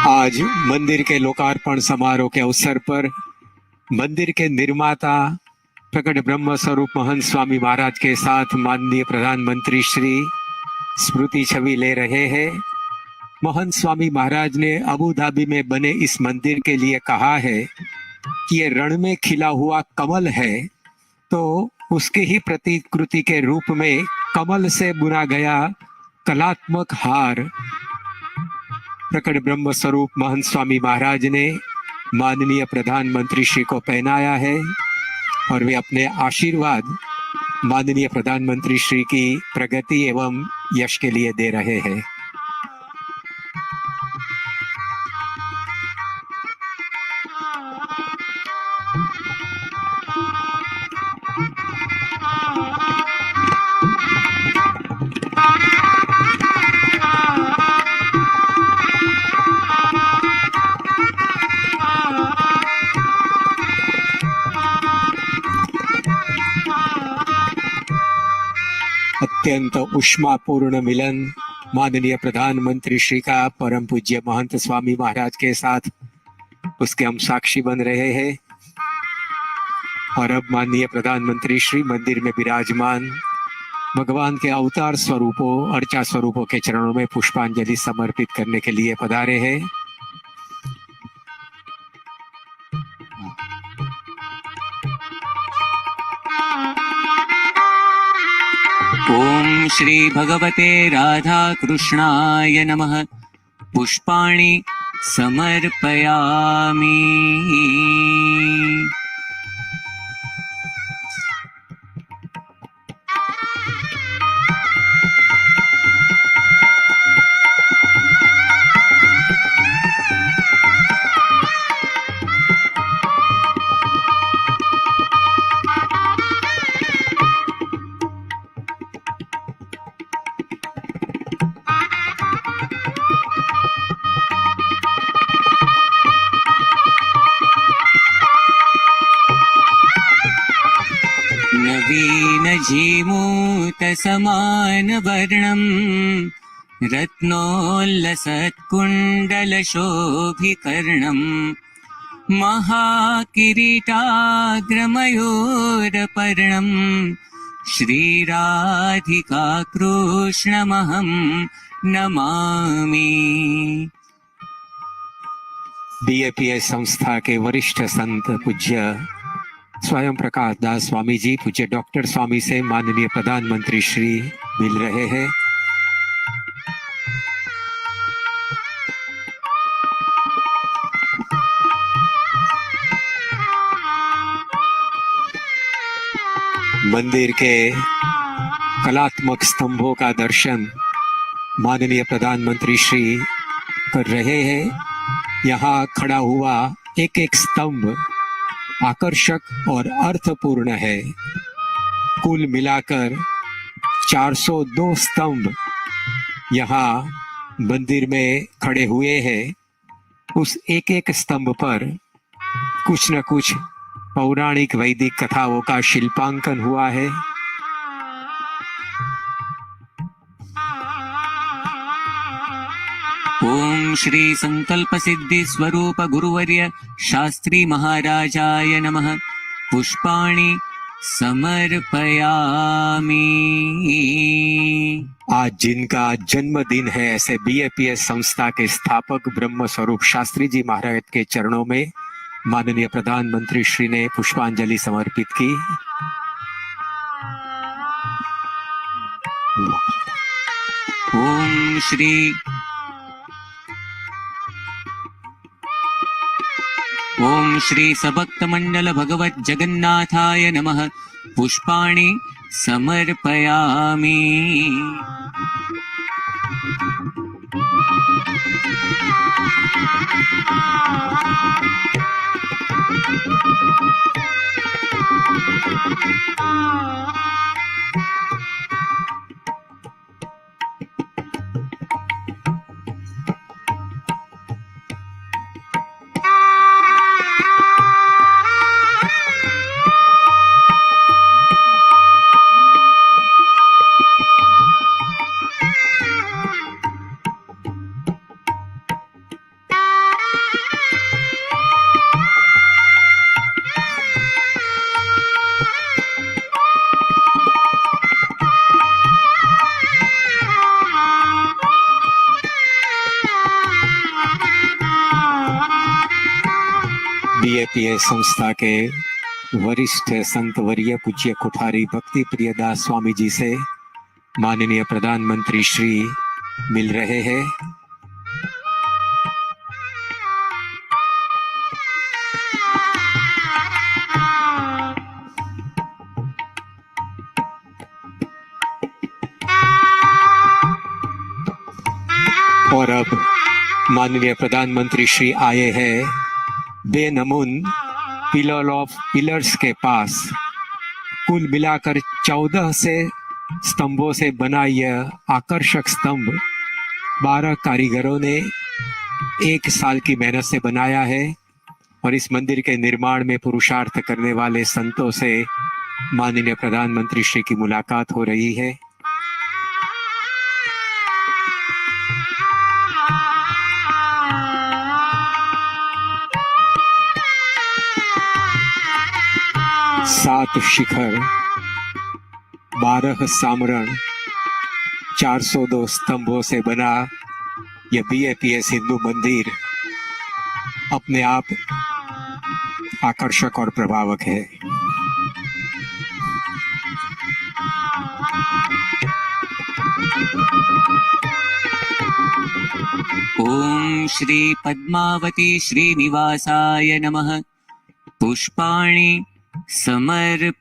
आज मंदिर के लोकार्पण समारोह के अवसर पर मंदिर के निर्माता प्रकट ब्रह्म स्वरूप महंत स्वामी महाराज के साथ माननीय प्रधानमंत्री श्री स्मृति छवि ले रहे हैं। महंत स्वामी महाराज ने अबू धाबी में बने इस मंदिर के लिए कहा है कि ये रण में खिला हुआ कमल है, तो उसके ही प्रतिकृति के रूप में कमल से बुना गया कलात्मक हार प्रकट ब्रह्म स्वरूप महंत स्वामी महाराज ने माननीय प्रधानमंत्री श्री को पहनाया है और वे अपने आशीर्वाद माननीय प्रधानमंत्री श्री की प्रगति एवं यश के लिए दे रहे हैं। अत्यंत उष्मापूर्ण मिलन माननीय प्रधानमंत्री श्री का परम पूज्य महंत स्वामी महाराज के साथ उसके हम साक्षी बन रहे हैं। और अब माननीय प्रधानमंत्री श्री मंदिर में विराजमान भगवान के अवतार स्वरूपों, अर्चा स्वरूपों के चरणों में पुष्पांजलि समर्पित करने के लिए पधारे हैं। ओम श्री भगवते राधा कृष्णाय नमः। पुष्पाणि समर्पयामि। जीमूत समान वर्णम रत्नोल्लसत्कुण्डलशोभिकर्णम महाकिरीटाग्रमयूरपर्णम श्रीराधिका कृष्णमहं नमामि। BAPS संस्था के वरिष्ठ संत पूज्य स्वयं प्रकाश दास स्वामी जी पूज्य डॉक्टर स्वामी से माननीय प्रधानमंत्री श्री मिल रहे हैं। मंदिर के कलात्मक स्तंभों का दर्शन माननीय प्रधानमंत्री श्री कर रहे हैं। यहाँ खड़ा हुआ एक एक स्तंभ आकर्षक और अर्थपूर्ण है। कुल मिलाकर 402 स्तंभ यहाँ मंदिर में खड़े हुए हैं। उस एक एक स्तंभ पर कुछ न कुछ पौराणिक वैदिक कथाओं का शिल्पांकन हुआ है। ओम श्री संकल्प सिद्धि स्वरूप गुरुवर्य शास्त्री महाराजाय नमः। पुष्पाणि समर्पयामि। आज जिनका जन्मदिन है ऐसे BAPS संस्था के स्थापक ब्रह्म स्वरूप शास्त्री जी महाराज के चरणों में माननीय प्रधानमंत्री श्री ने पुष्पांजलि समर्पित की। ओम श्री सभक्त मंडल भगवत जगन्नाथाय नमः। पुष्पाणि समर्पयामि। BAPS संस्था के वरिष्ठ संत वर्य पूज्य कुठारी भक्ति प्रियदास स्वामी जी से माननीय प्रधानमंत्री श्री मिल रहे हैं। और अब माननीय प्रधानमंत्री श्री आए हैं बेनमून पिलर्स के पास। कुल मिलाकर 14 से स्तंभों से बना यह आकर्षक स्तंभ 12 कारीगरों ने 1 साल की मेहनत से बनाया है और इस मंदिर के निर्माण में पुरुषार्थ करने वाले संतों से माननीय प्रधानमंत्री श्री की मुलाकात हो रही है। सात शिखर, 12 सामरण, 402 स्तंभों से बना यह BAPS हिंदू मंदिर अपने आप आकर्षक और प्रभावक है। ओम श्री पद्मावती श्रीनिवासाय नमः। पुष्पाणि समर्पयामि।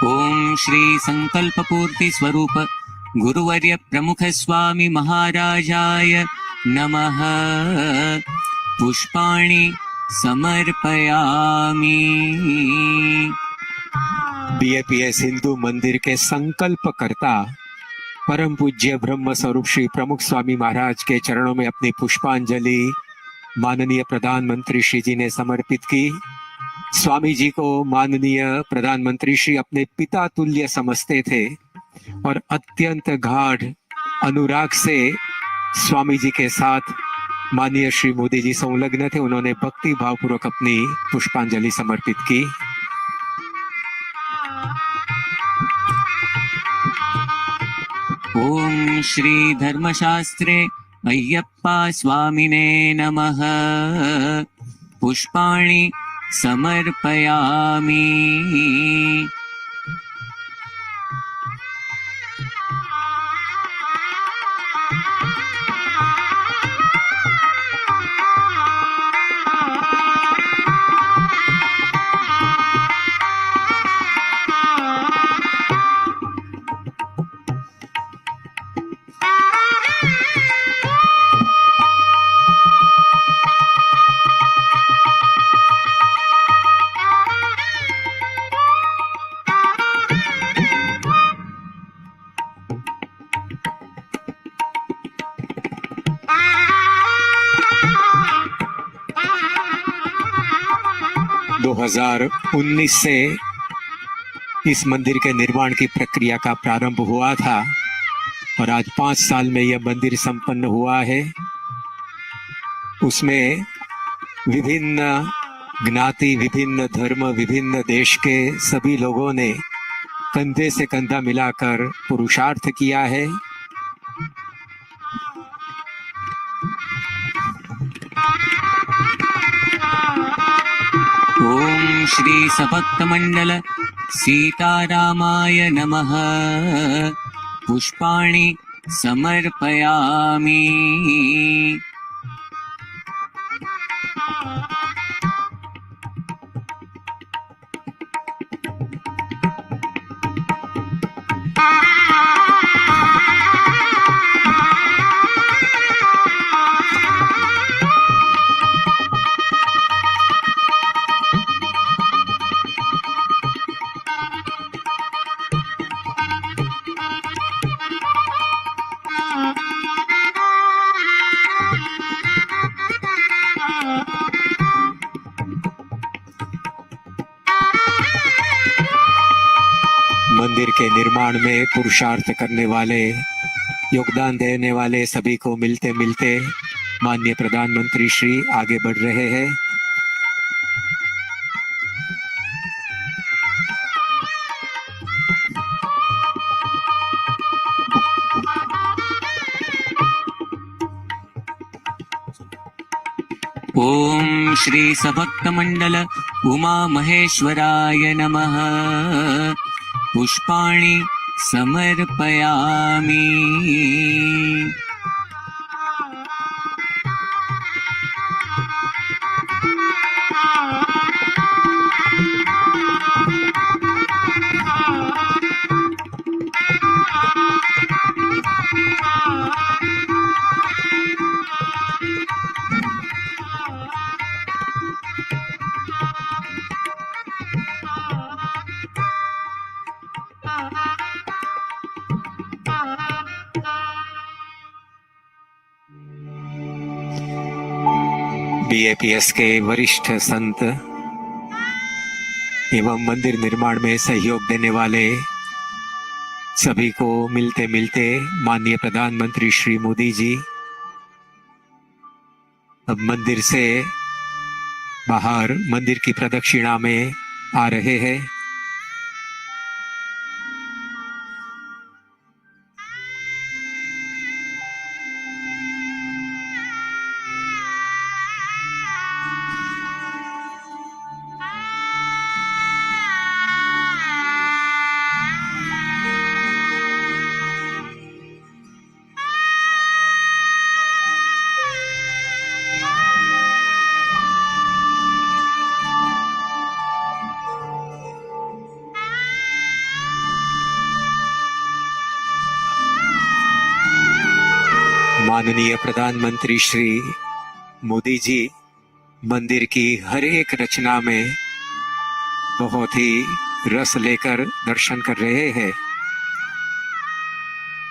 ओम श्री संकल्प पूर्ति स्वरूप गुरुवर्य प्रमुख स्वामी महाराजाय नमः। पुष्पाणि समर्पयामि। BAPS हिंदू मंदिर के संकल्पकर्ता परम पूज्य ब्रह्म स्वरूप श्री प्रमुख स्वामी महाराज के चरणों में अपनी पुष्पांजलि माननीय प्रधानमंत्री श्री जी ने समर्पित की। स्वामी जी को माननीय प्रधानमंत्री श्री अपने पिता तुल्य समझते थे और अत्यंत गाढ़ अनुराग से स्वामी जी के साथ माननीय श्री मोदी जी संलग्न थे। उन्होंने भक्ति भावपूर्वक अपनी पुष्पांजलि समर्पित की। ओम श्री धर्मशास्त्रे अय्यप्पा स्वामिने नमः। पुष्पाणि समर्पयामि। 2019 से इस मंदिर के निर्माण की प्रक्रिया का प्रारंभ हुआ था और आज 5 साल में यह मंदिर संपन्न हुआ है। उसमें विभिन्न ज्ञाति, विभिन्न धर्म, विभिन्न देश के सभी लोगों ने कंधे से कंधा मिलाकर पुरुषार्थ किया है। ओम श्री सभक्त मंडल सीतारामाय नमः। पुष्पाणि समर्पयामि। मंदिर के निर्माण में पुरुषार्थ करने वाले, योगदान देने वाले सभी को मिलते मिलते माननीय प्रधानमंत्री श्री आगे बढ़ रहे हैं। ओम श्री सभक्त मंडल उमा महेश्वराय नमः। पुष्पाणि समर्पयामि। BAPS के वरिष्ठ संत एवं मंदिर निर्माण में सहयोग देने वाले सभी को मिलते मिलते माननीय प्रधानमंत्री श्री मोदी जी अब मंदिर से बाहर मंदिर की प्रदक्षिणा में आ रहे हैं। माननीय प्रधानमंत्री श्री मोदी जी मंदिर की हर एक रचना में बहुत ही रस लेकर दर्शन कर रहे हैं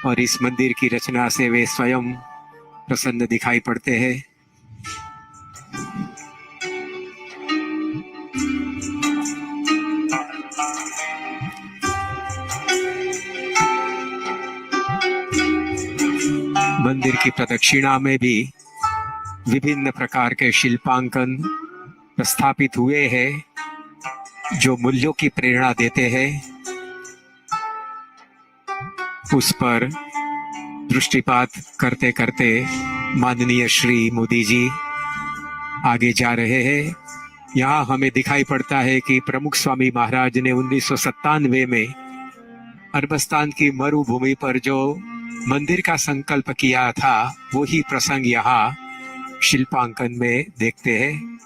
और इस मंदिर की रचना से वे स्वयं प्रसन्न दिखाई पड़ते हैं। मंदिर की प्रदक्षिणा में भी विभिन्न प्रकार के शिल्पांकन प्रस्थापित हुए हैं जो मूल्यों की प्रेरणा देते हैं। उस पर दृष्टिपात करते करते माननीय श्री मोदी जी आगे जा रहे हैं। यहाँ हमें दिखाई पड़ता है कि प्रमुख स्वामी महाराज ने 1997 में अरबस्तान की मरुभूमि पर जो मंदिर का संकल्प किया था वही प्रसंग यहाँ शिल्पांकन में देखते हैं।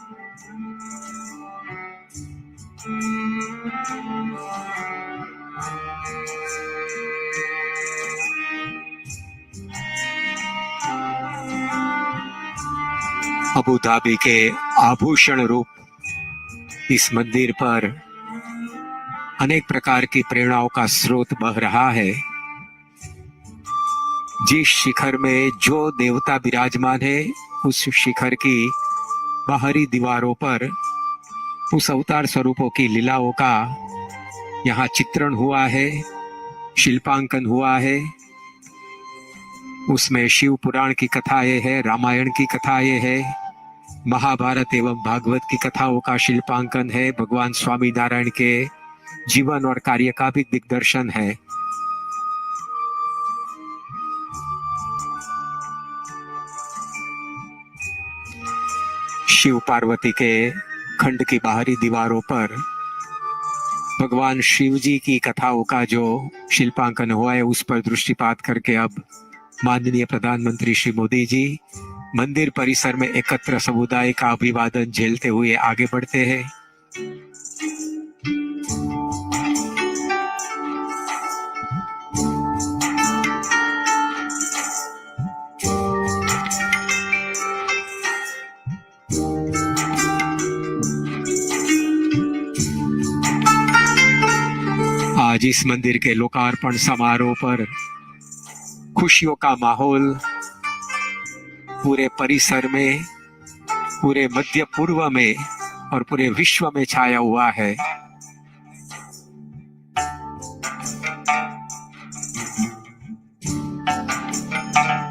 अबू धाबी के आभूषण रूप इस मंदिर पर अनेक प्रकार की प्रेरणाओं का स्रोत बह रहा है। जिस शिखर में जो देवता विराजमान है उस शिखर की बाहरी दीवारों पर उस अवतार स्वरूपों की लीलाओं का यहाँ चित्रण हुआ है, शिल्पांकन हुआ है। उसमें शिव पुराण की कथाएं है, रामायण की कथाएं है, महाभारत एवं भागवत की कथाओं का शिल्पांकन है, भगवान स्वामी नारायण के जीवन और कार्य का भी दिग्दर्शन है। शिव पार्वती के खंड की बाहरी दीवारों पर भगवान शिव जी की कथाओं का जो शिल्पांकन हुआ है, उस पर दृष्टिपात करके अब माननीय प्रधानमंत्री श्री मोदी जी मंदिर परिसर में एकत्र समुदाय का अभिवादन झेलते हुए आगे बढ़ते हैं। आज इस मंदिर के लोकार्पण समारोह पर खुशियों का माहौल पूरे परिसर में, पूरे मध्य पूर्व में और पूरे विश्व में छाया हुआ है।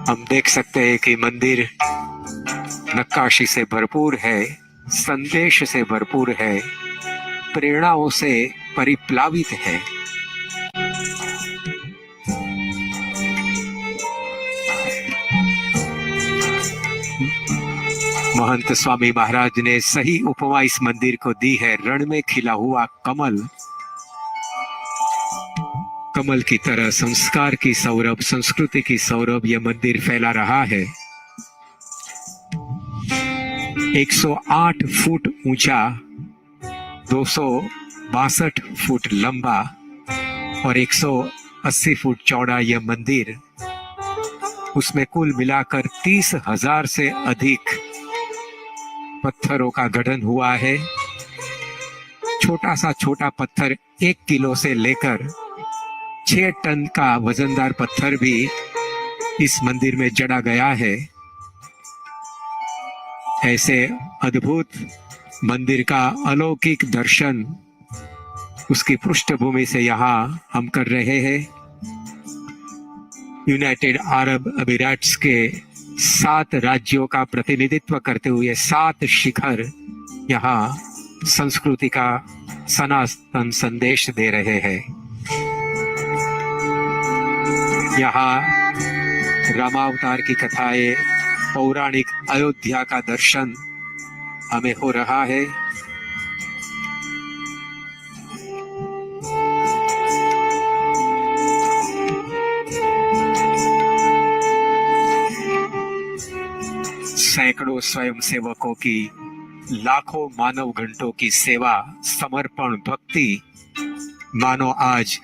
हम देख सकते हैं कि मंदिर नक्काशी से भरपूर है, संदेश से भरपूर है, प्रेरणाओं से परिप्लावित है। महंत स्वामी महाराज ने सही उपमा इस मंदिर को दी है। रण में खिला हुआ कमल, कमल की तरह संस्कार की सौरभ, संस्कृति की सौरभ यह मंदिर फैला रहा है। 108 फुट ऊंचा, 262 फुट लंबा और 180 फुट चौड़ा यह मंदिर, उसमें कुल मिलाकर 30,000 से अधिक पत्थरों का गठन हुआ है। छोटा सा छोटा पत्थर 1 किलो से लेकर 6 टन का वजनदार पत्थर भी इस मंदिर में जड़ा गया है। ऐसे अद्भुत मंदिर का अलौकिक दर्शन उसकी पृष्ठभूमि से यहाँ हम कर रहे हैं। यूनाइटेड अरब अमीरात्स के 7 राज्यों का प्रतिनिधित्व करते हुए 7 शिखर यहाँ संस्कृति का सनातन संदेश दे रहे हैं। यहाँ रामावतार की कथाएं, पौराणिक अयोध्या का दर्शन हमें हो रहा है। सैकड़ों स्वयंसेवकों की, लाखों मानव घंटों की सेवा, समर्पण, भक्ति मानो आज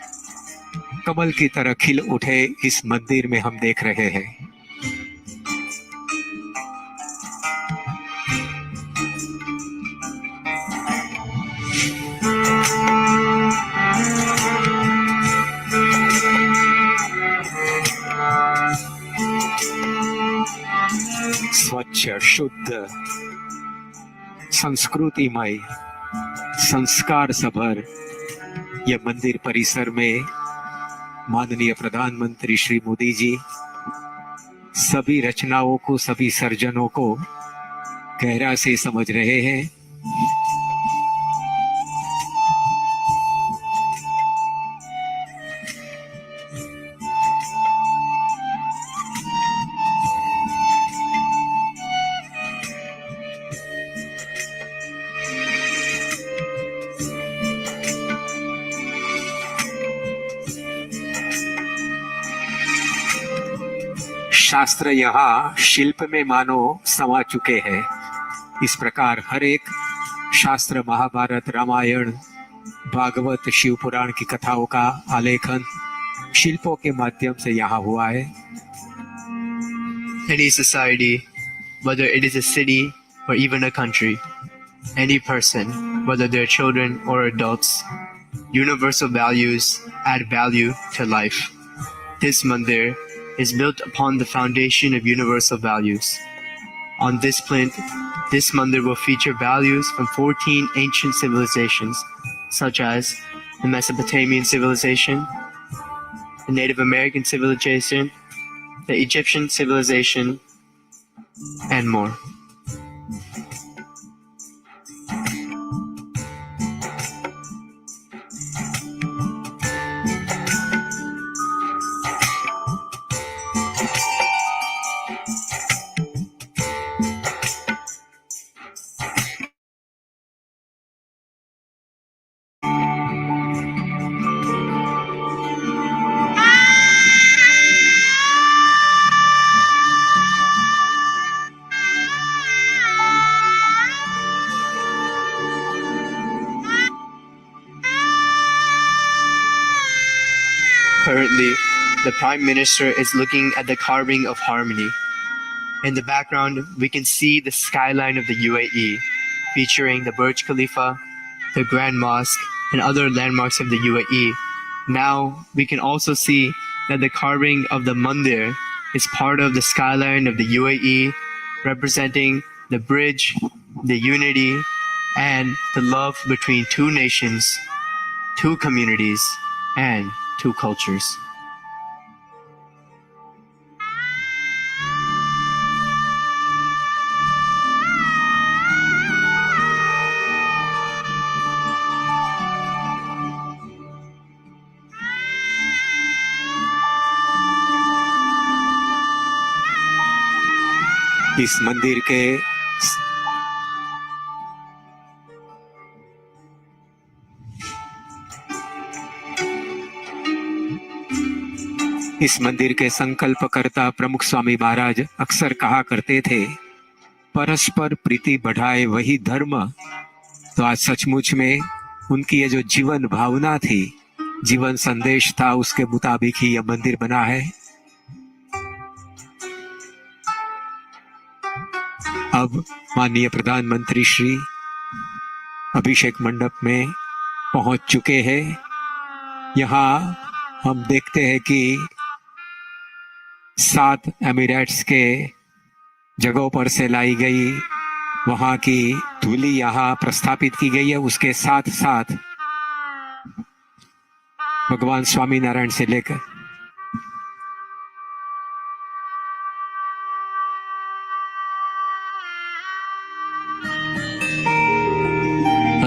कमल की तरह खिल उठे इस मंदिर में हम देख रहे हैं। स्वच्छ, शुद्ध, संस्कृतिमय, संस्कार सभर यह मंदिर परिसर में माननीय प्रधानमंत्री श्री मोदी जी सभी रचनाओं को, सभी सर्जनों को गहरा से समझ रहे हैं। शास्त्र यहाँ शिल्प में मानो समा चुके हैं। इस प्रकार हर एक शास्त्र, महाभारत, रामायण, भागवत, शिव पुराण की कथाओं का आलेखन शिल्पों के माध्यम से यहाँ हुआ है। Any society, whether it is a city or even a country, any person, whether they're children or adults, universal values add value to life. This mandir is built upon the foundation of universal values. On this plinth, this mandir will feature values from 14 ancient civilizations, such as the Mesopotamian civilization, the Native American civilization, the Egyptian civilization, and more. Currently, the Prime Minister is looking at the carving of harmony. In the background, we can see the skyline of the UAE, featuring the Burj Khalifa, the Grand Mosque, and other landmarks of the UAE. Now, we can also see that the carving of the mandir is part of the skyline of the UAE, representing the bridge, the unity, and the love between two nations, two communities, and two cultures. इस मंदिर के संकल्पकर्ता प्रमुख स्वामी महाराज अक्सर कहा करते थे, परस्पर प्रीति बढ़ाए वही धर्म। तो आज सचमुच में उनकी ये जो जीवन भावना थी, जीवन संदेश था, उसके मुताबिक ही यह मंदिर बना है। अब माननीय प्रधानमंत्री श्री अभिषेक मंडप में पहुंच चुके हैं। यहाँ हम देखते हैं कि 7 एमिरेट्स के जगहों पर से लाई गई वहां की धूली यहाँ प्रस्थापित की गई है। उसके साथ साथ भगवान स्वामीनारायण से लेकर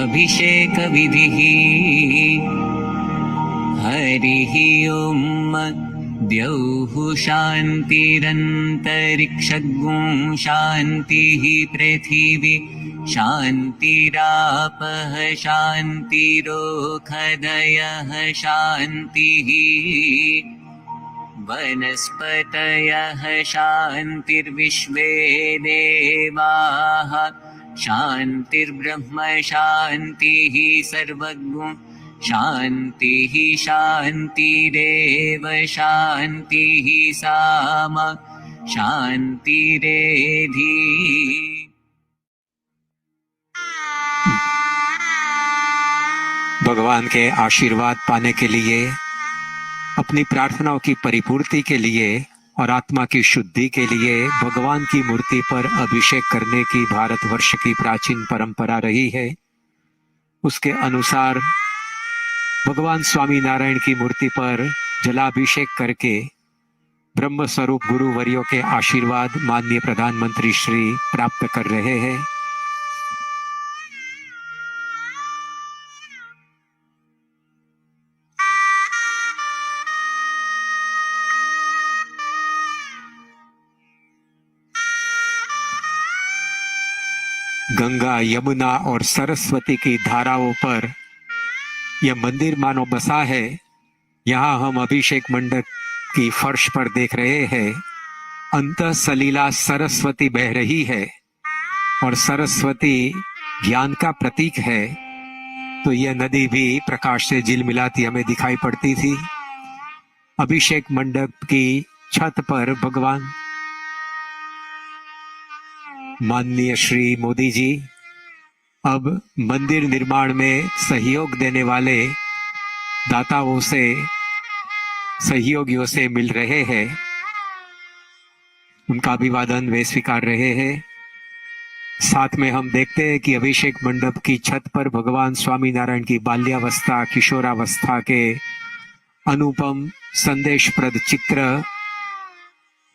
अभिषेक विधिः हरिः ओम् द्यौः शान्तिरन्तरिक्षगुं शान्तिः पृथिवी शान्तिरापः शान्तिरोषधयः शान्तिः वनस्पतयः शान्तिर्विश्वे देवाः शान्तिर्ब्रह्म शान्तिः सर्वगुं शान्तिः शान्तिरेव शान्तिः सामा शान्तिरेधि। भगवान के आशीर्वाद पाने के लिए, अपनी प्रार्थनाओं की परिपूर्ति के लिए और आत्मा की शुद्धि के लिए भगवान की मूर्ति पर अभिषेक करने की भारतवर्ष की प्राचीन परंपरा रही है। उसके अनुसार भगवान स्वामी नारायण की मूर्ति पर जलाभिषेक करके ब्रह्म स्वरूप गुरु वर्यों के आशीर्वाद माननीय प्रधानमंत्री श्री प्राप्त कर रहे हैं। गंगा, यमुना और सरस्वती की धाराओं पर यह मंदिर मानो बसा है। यहाँ हम अभिषेक मंडप की फर्श पर देख रहे हैं, अंतः सलीला सरस्वती बह रही है और सरस्वती ज्ञान का प्रतीक है। तो यह नदी भी प्रकाश से झिलमिलाती हमें दिखाई पड़ती थी। अभिषेक मंडप की छत पर भगवान माननीय श्री मोदी जी अब मंदिर निर्माण में सहयोग देने वाले दाताओं से, सहयोगियों से मिल रहे हैं। उनका अभिवादन वे स्वीकार रहे हैं। साथ में हम देखते हैं कि अभिषेक मंडप की छत पर भगवान स्वामीनारायण की बाल्यावस्था किशोरावस्था के अनुपम संदेशप्रद चित्र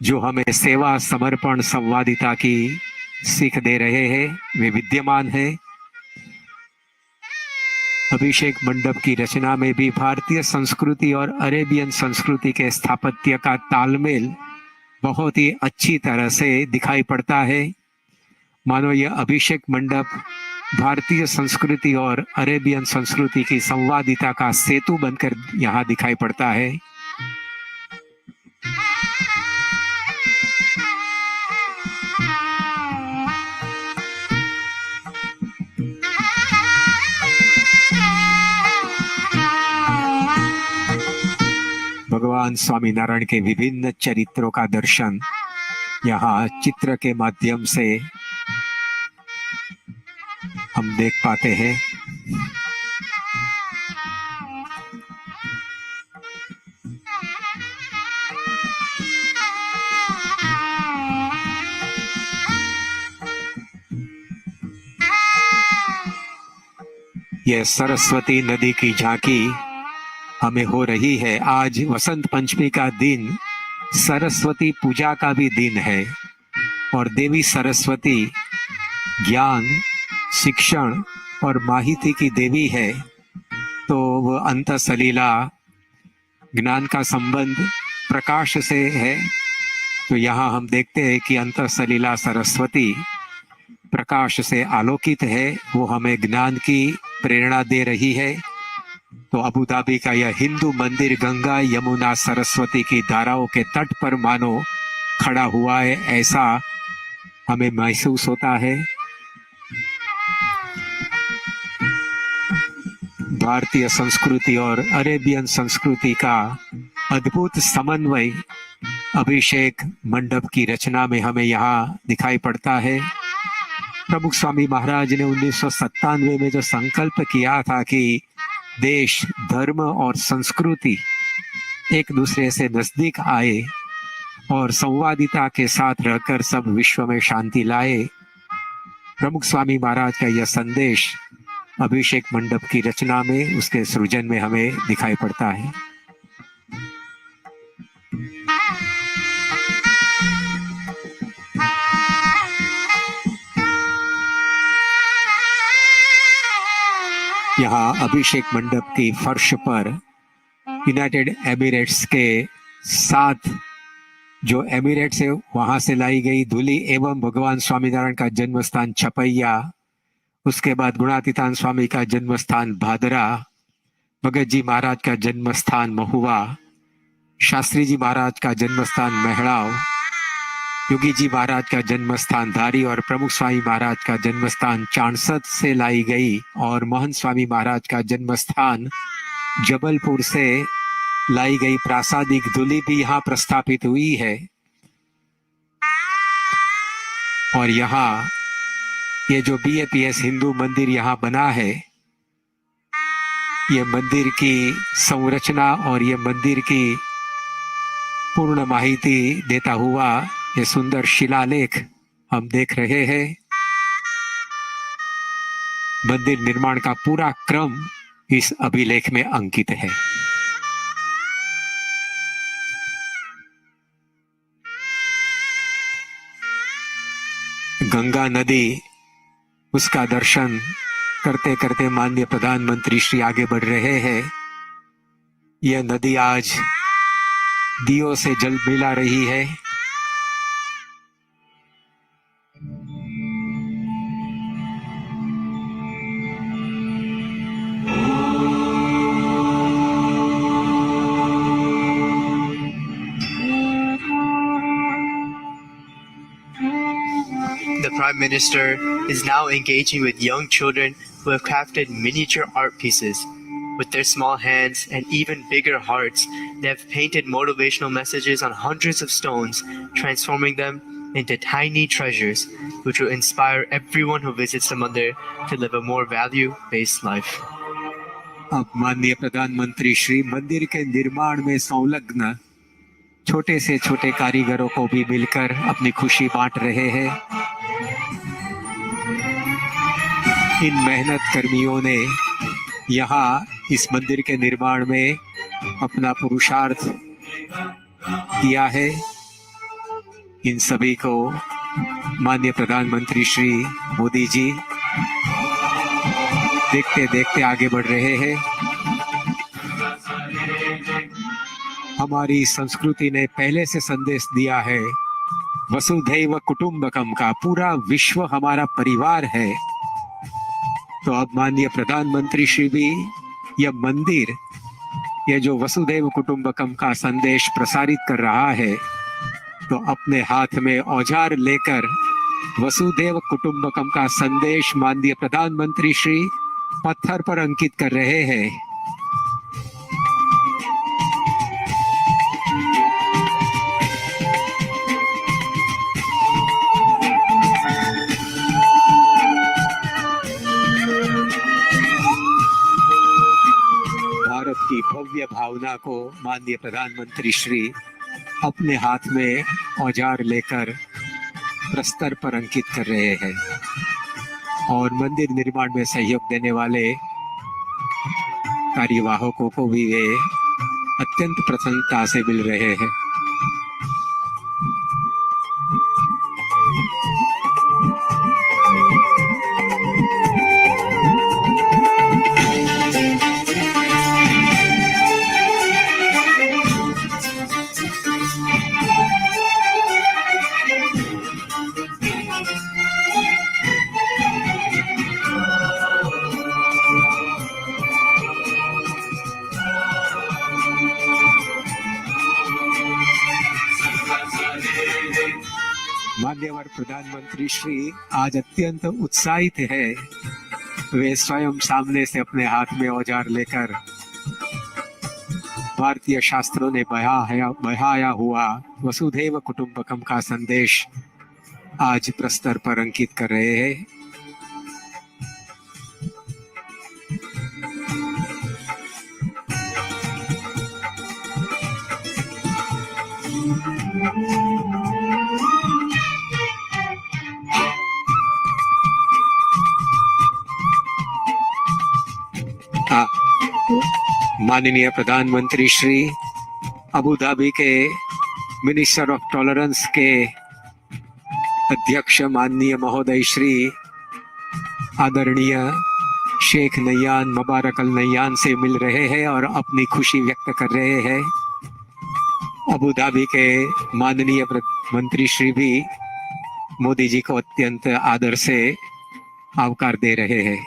जो हमें सेवा समर्पण संवादिता की सीख दे रहे हैं वे विद्यमान है। अभिषेक मंडप की रचना में भी भारतीय संस्कृति और अरेबियन संस्कृति के स्थापत्य का तालमेल बहुत ही अच्छी तरह से दिखाई पड़ता है। मानो यह अभिषेक मंडप भारतीय संस्कृति और अरेबियन संस्कृति की संवादिता का सेतु बनकर यहाँ दिखाई पड़ता है। भगवान स्वामीनारायण के विभिन्न चरित्रों का दर्शन यहाँ चित्र के माध्यम से हम देख पाते हैं। यह सरस्वती नदी की झांकी हमें हो रही है। आज वसंत पंचमी का दिन सरस्वती पूजा का भी दिन है और देवी सरस्वती ज्ञान शिक्षण और माहिती की देवी है, तो वह अंत सलीला ज्ञान का संबंध प्रकाश से है। तो यहाँ हम देखते हैं कि अंत सलीला सरस्वती प्रकाश से आलोकित है, वो हमें ज्ञान की प्रेरणा दे रही है। तो अबू धाबी का यह हिंदू मंदिर गंगा यमुना सरस्वती की धाराओं के तट पर मानो खड़ा हुआ है, ऐसा हमें महसूस होता है। भारतीय संस्कृति और अरेबियन संस्कृति का अद्भुत समन्वय अभिषेक मंडप की रचना में हमें यहाँ दिखाई पड़ता है। प्रमुख स्वामी महाराज ने 1997 में जो संकल्प किया था कि देश धर्म और संस्कृति एक दूसरे से नजदीक आए और संवादिता के साथ रहकर सब विश्व में शांति लाए, प्रमुख स्वामी महाराज का यह संदेश अभिषेक मंडप की रचना में उसके सृजन में हमें दिखाई पड़ता है। यहाँ अभिषेक मंडप की फर्श पर यूनाइटेड एमिरेट्स के 7 जो एमिरेट्स है वहां से लाई गई धूली एवं भगवान स्वामीनारायण का जन्म स्थान छपैया, उसके बाद गुणातीतान स्वामी का जन्म स्थान भादरा, भगत जी महाराज का जन्म स्थान महुआ, शास्त्री जी महाराज का जन्म स्थान महड़ाव, योगी जी महाराज का जन्म स्थान धारी और प्रमुख स्वामी महाराज का जन्म स्थान चाणसद से लाई गई और महंत स्वामी महाराज का जन्म स्थान जबलपुर से लाई गई प्रासादिक धूली भी यहाँ प्रस्थापित हुई है। और यहाँ ये जो BAPS हिंदू मंदिर यहाँ बना है, ये मंदिर की संरचना और ये मंदिर की पूर्ण माहिती देता हुआ ये सुंदर शिलालेख हम देख रहे हैं। मंदिर निर्माण का पूरा क्रम इस अभिलेख में अंकित है। गंगा नदी, उसका दर्शन करते करते माननीय प्रधानमंत्री श्री आगे बढ़ रहे हैं। यह नदी आज दियों से जल मिला रही है। The Prime Minister is now engaging with young children who have crafted miniature art pieces. With their small hands and even bigger hearts, they have painted motivational messages on hundreds of stones, transforming them into tiny treasures, which will inspire everyone who visits the mandir to live a more value-based life. अब माननीय प्रधानमंत्री श्री मंदिर के निर्माण में संलग्न छोटे से छोटे कारीगरों को भी मिलकर अपनी खुशी बांट रहे हैं। इन मेहनत कर्मियों ने यहाँ इस मंदिर के निर्माण में अपना पुरुषार्थ किया है। इन सभी को माननीय प्रधानमंत्री श्री मोदी जी देखते देखते आगे बढ़ रहे हैं। हमारी संस्कृति ने पहले से संदेश दिया है वसुधैव कुटुंबकम का, पूरा विश्व हमारा परिवार है। तो अब माननीय प्रधानमंत्री श्री भी यह मंदिर, यह जो वसुधैव कुटुंबकम का संदेश प्रसारित कर रहा है, तो अपने हाथ में औजार लेकर वसुधैव कुटुंबकम का संदेश माननीय प्रधानमंत्री श्री पत्थर पर अंकित कर रहे हैं। भारत की भव्य भावना को माननीय प्रधानमंत्री श्री अपने हाथ में औजार लेकर प्रस्तर पर अंकित कर रहे हैं और मंदिर निर्माण में सहयोग देने वाले कार्यवाहकों को भी वे अत्यंत प्रसन्नता से मिल रहे हैं। मान्यवर प्रधानमंत्री श्री आज अत्यंत उत्साहित है। वे स्वयं सामने से अपने हाथ में औजार लेकर भारतीय शास्त्रों ने बहाया हुआ वसुधैव कुटुंबकम का संदेश आज प्रस्तर पर अंकित कर रहे हैं। माननीय प्रधानमंत्री श्री अबू धाबी के मिनिस्टर ऑफ टॉलरेंस के अध्यक्ष माननीय महोदय श्री आदरणीय शेख नैयान मुबारक अल नैयान से मिल रहे हैं और अपनी खुशी व्यक्त कर रहे हैं। अबू धाबी के माननीय मंत्री श्री भी मोदी जी को अत्यंत आदर से आवकार दे रहे हैं।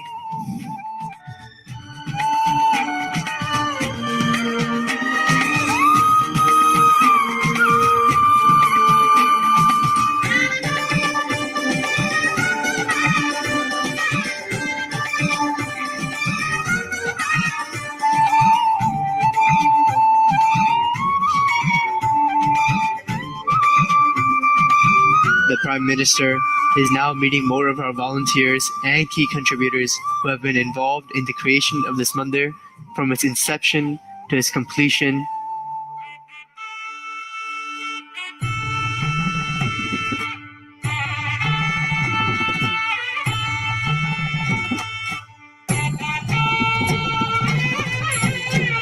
The Prime Minister is now meeting more of our volunteers and key contributors who have been involved in the creation of this mandir from its inception to its completion.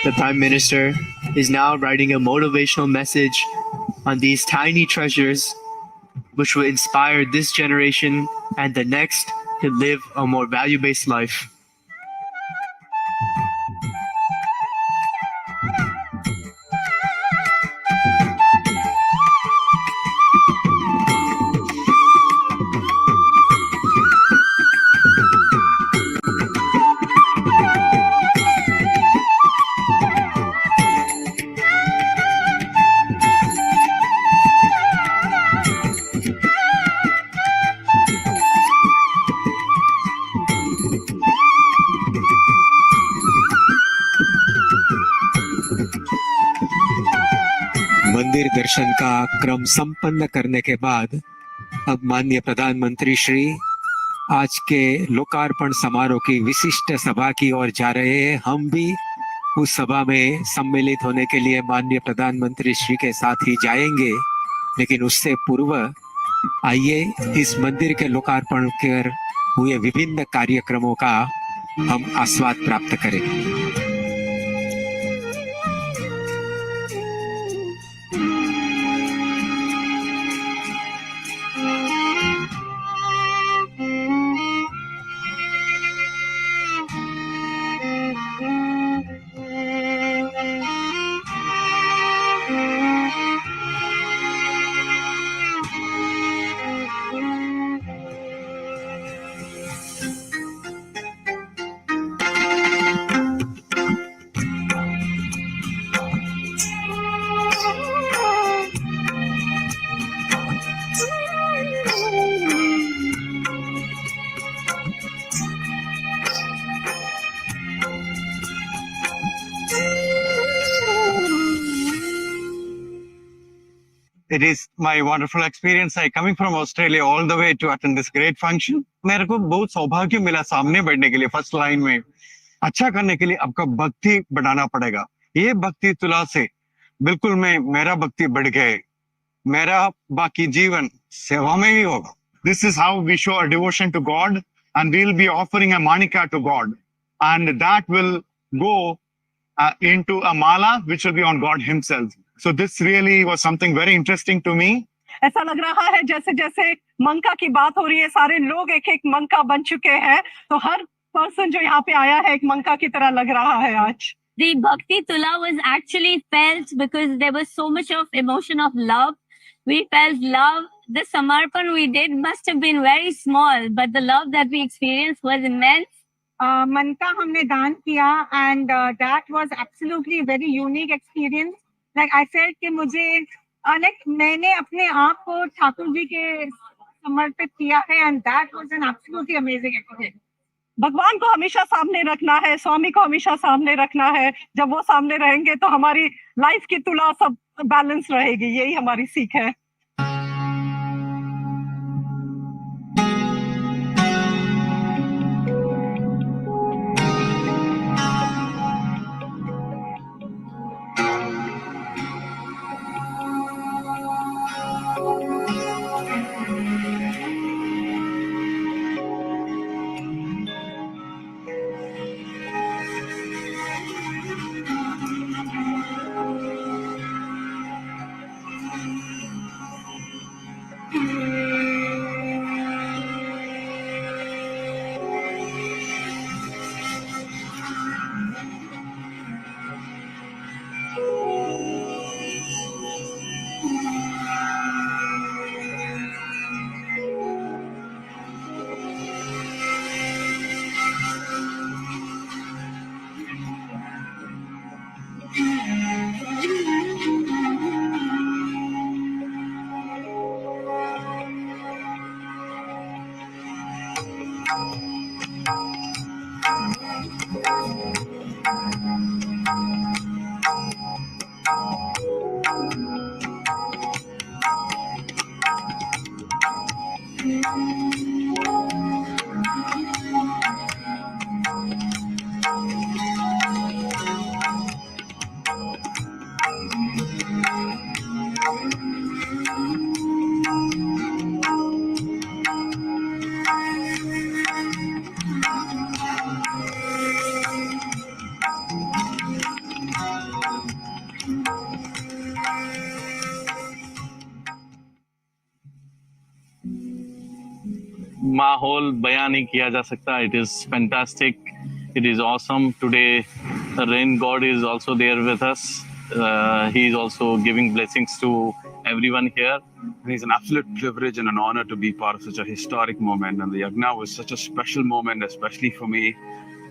The Prime Minister is now writing a motivational message on these tiny treasures which will inspire this generation and the next to live a more value-based life. मंदिर दर्शन का क्रम संपन्न करने के बाद अब माननीय प्रधानमंत्री श्री आज के लोकार्पण समारोह की विशिष्ट सभा की ओर जा रहे हैं। हम भी उस सभा में सम्मिलित होने के लिए माननीय प्रधानमंत्री श्री के साथ ही जाएंगे, लेकिन उससे पूर्व आइए इस मंदिर के लोकार्पण कर हुए विभिन्न कार्यक्रमों का हम आस्वाद प्राप्त करें। It is my wonderful experience. I coming from Australia all the way to attend this great function. मेरे को बहुत सौभाग्य मिला सामने बैठने के लिए फर्स्ट लाइन में। अच्छा करने के लिए आपका भक्ति बढ़ाना पड़ेगा। ये भक्ति तुला से बिल्कुल मेरा भक्ति बढ़ गए। मेरा बाकी जीवन सेवा में ही होगा। This is how we show our devotion to God, and we'll be offering a manika to God, and that will go into a mala which will be on God himself. So this really was something very interesting to me. ऐसा लग रहा है जैसे जैसे मंका की बात हो रही है, सारे लोग एक एक मंका बन चुके हैं, तो हर पर्सन जो यहाँ पे आया है एक मंका की तरह लग रहा है आज। The Bhakti Tula was actually felt because there was so much of emotion of love. We felt love. The Samarpan we did must have been very small, but the love that we experienced was immense. मन का हमने दान किया, and that was absolutely a very unique experience. Like I felt कि मुझे मैंने अपने आप को ठाकुर जी के समर्पित किया है, and that was an absolutely amazing experience. भगवान को हमेशा सामने रखना है, स्वामी को हमेशा सामने रखना है। जब वो सामने रहेंगे तो हमारी लाइफ की तुला सब बैलेंस रहेगी। यही हमारी सीख है। माहौल बयां नहीं किया जा सकता. It is fantastic. It is awesome. Today, the rain god is also there with us. He is also giving blessings to everyone here. It's an absolute privilege and an honor to be part of such a historic moment. And the Yagna was such a special moment, especially for me.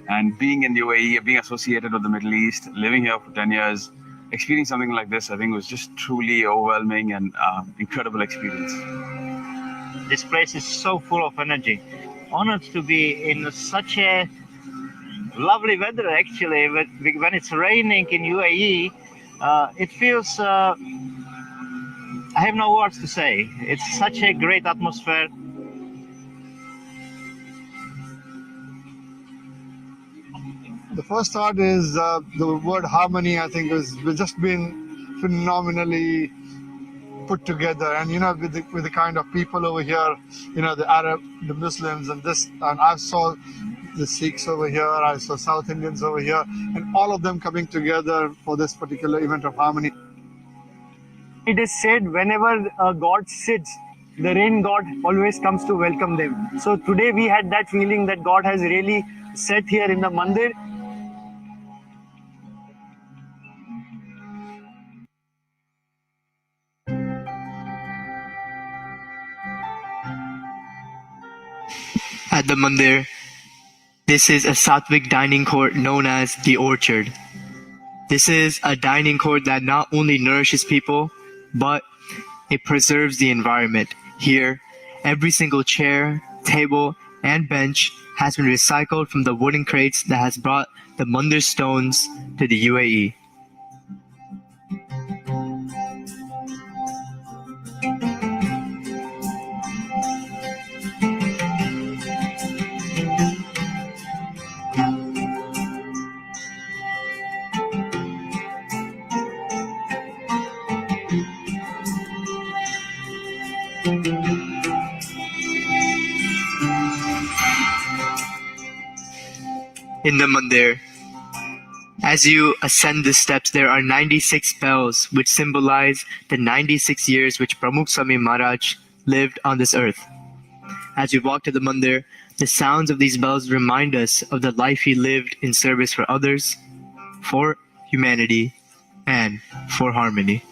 And being in UAE, being associated with the Middle East, living here for 10 years, experiencing something like this, I think was just truly overwhelming and incredible experience. This place is so full of energy. Honored to be in such a lovely weather, actually. When it's raining in UAE, it feels, I have no words to say. It's such a great atmosphere. The first thought is the word harmony, I think, has just been phenomenally put together. And with the kind of people over here, the Arab, the Muslims, and I saw the Sikhs over here, I saw South Indians over here, and all of them coming together for this particular event of harmony. It is said whenever a god sits, the rain god always comes to welcome them. So today we had that feeling that God has really set here in the mandir. At the mandir, this is a Sattvic dining court known as the Orchard. This is a dining court that not only nourishes people, but it preserves the environment. Here, every single chair, table, and bench has been recycled from the wooden crates that has brought the mandir stones to the UAE. In the mandir, as you ascend the steps, there are 96 bells which symbolize the 96 years which Mahant Swami Maharaj lived on this earth. As we walk to the mandir, the sounds of these bells remind us of the life he lived in service for others, for humanity, and for harmony.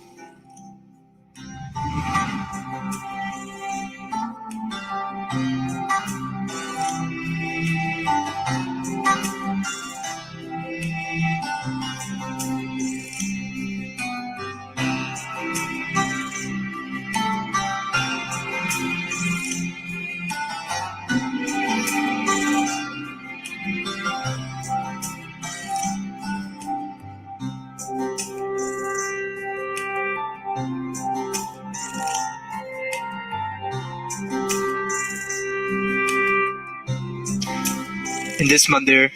In this mandir,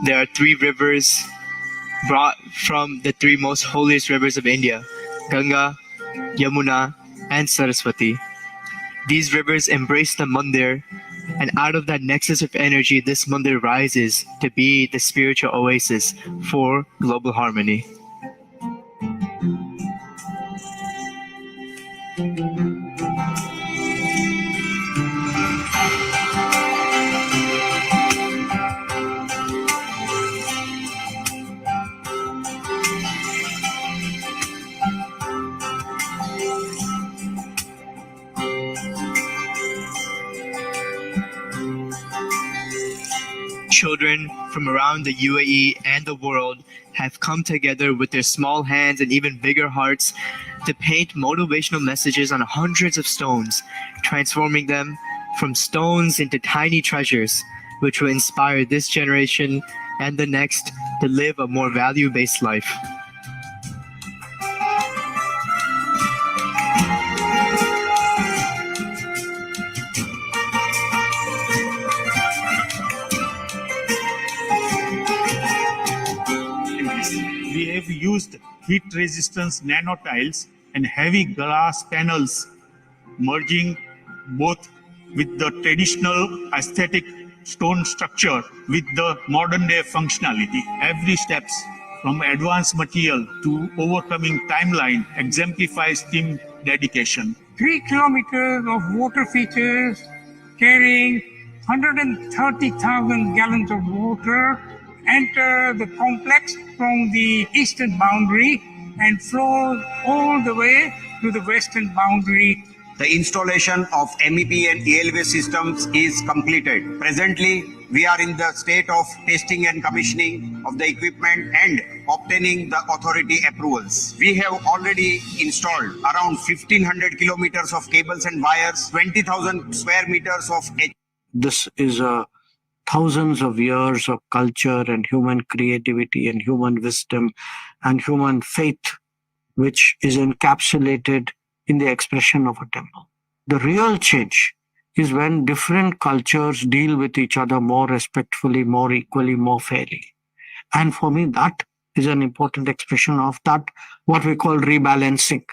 there are 3 rivers brought from the 3 most holiest rivers of India, Ganga, Yamuna, and Saraswati. These rivers embrace the mandir, and out of that nexus of energy, this mandir rises to be the spiritual oasis for global harmony. Children from around the UAE and the world have come together with their small hands and even bigger hearts to paint motivational messages on hundreds of stones, transforming them from stones into tiny treasures, which will inspire this generation and the next to live a more value-based life. We have used heat resistance nano tiles and heavy glass panels, merging both with the traditional aesthetic stone structure with the modern day functionality. Every steps from advanced material to overcoming timeline exemplifies team dedication. 3 kilometers of water features carrying 130,000 gallons of water enter the complex from the eastern boundary and flow all the way to the western boundary. The installation of MEP and ELV systems is completed. Presently, we are in the state of testing and commissioning of the equipment and obtaining the authority approvals. We have already installed around 1,500 kilometers of cables and wires, 20,000 square meters of... This is thousands of years of culture and human creativity and human wisdom and human faith, which is encapsulated in the expression of a temple. The real change is when different cultures deal with each other more respectfully, more equally, more fairly. And for me, that is an important expression of that, what we call rebalancing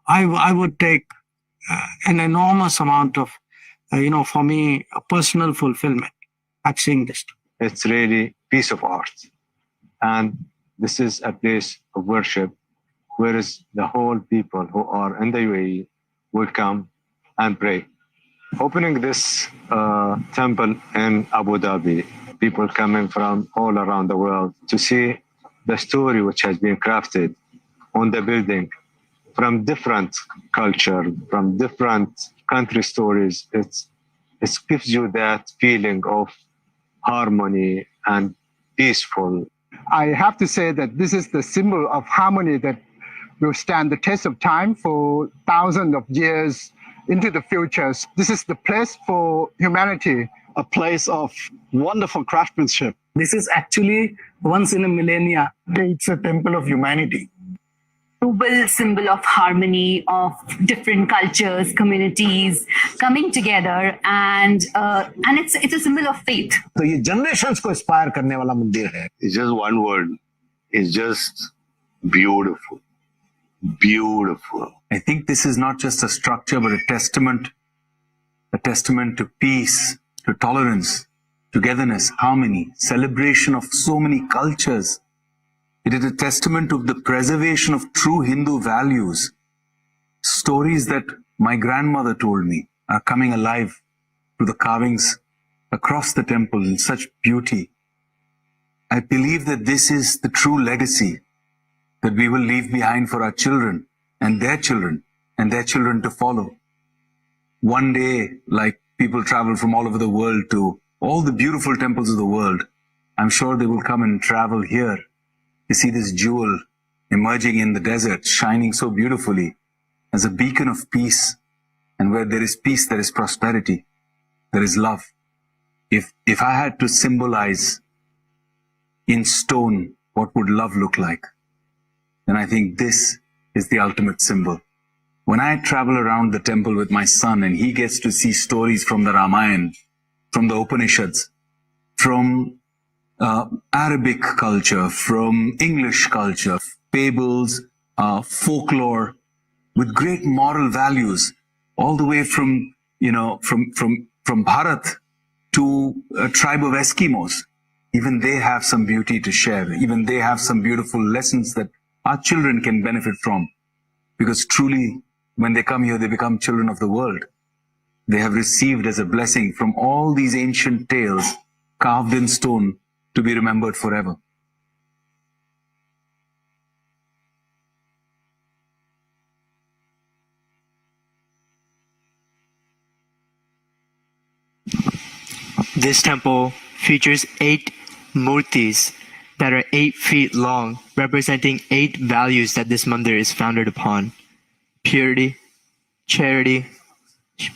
I would take an enormous amount of, for me, a personal fulfillment at seeing this. It's really piece of art. And this is a place of worship, whereas the whole people who are in the UAE will come and pray. Opening this temple in Abu Dhabi, people coming from all around the world to see the story which has been crafted on the building from different culture, from different country stories. It gives you that feeling of harmony and peaceful. I have to say that this is the symbol of harmony that will stand the test of time for thousands of years into the future. This is the place for humanity. A place of wonderful craftsmanship. This is actually once in a millennia. It's a temple of humanity. Global symbol of harmony, of different cultures, communities coming together, and it's a symbol of faith. तो ये generations को inspire करने वाला मंदिर है. It's just one word. It's just beautiful. Beautiful. I think this is not just a structure, but a testament to peace, to tolerance, togetherness, harmony, celebration of so many cultures. It is a testament of the preservation of true Hindu values. Stories that my grandmother told me are coming alive through the carvings across the temple in such beauty. I believe that this is the true legacy that we will leave behind for our children and their children to follow. One day, like people travel from all over the world to all the beautiful temples of the world, I'm sure they will come and travel here to see this jewel emerging in the desert, shining so beautifully as a beacon of peace. And where there is peace, there is prosperity, there is love. If I had to symbolize in stone what would love look like, then I think this is the ultimate symbol. When I travel around the temple with my son and he gets to see stories from the Ramayana, from the Upanishads, from Arabic culture, from English culture, fables, folklore, with great moral values, all the way from Bharat to a tribe of Eskimos. Even they have some beauty to share. Even they have some beautiful lessons that our children can benefit from. Because truly, when they come here, they become children of the world. They have received as a blessing from all these ancient tales carved in stone to be remembered forever. This temple features 8 murtis that are 8 feet long, representing 8 values that this mandir is founded upon: purity, charity,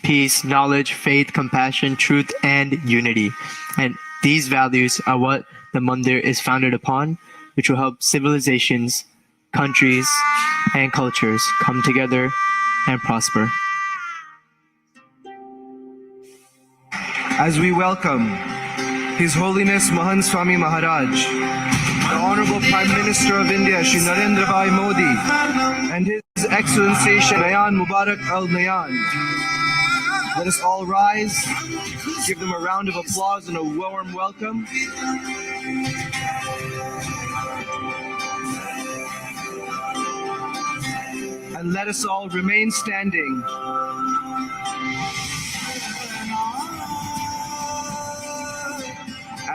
peace, knowledge, faith, compassion, truth, and unity. And these values are what the mandir is founded upon, which will help civilizations, countries, and cultures come together and prosper. As we welcome His Holiness Mahant Swami Maharaj, the Honorable Prime Minister of India, Shri Narendra Modi, and His Excellency Shri Nayan Mubarak Al Nayan. Let us all rise, give them a round of applause and a warm welcome. And let us all remain standing.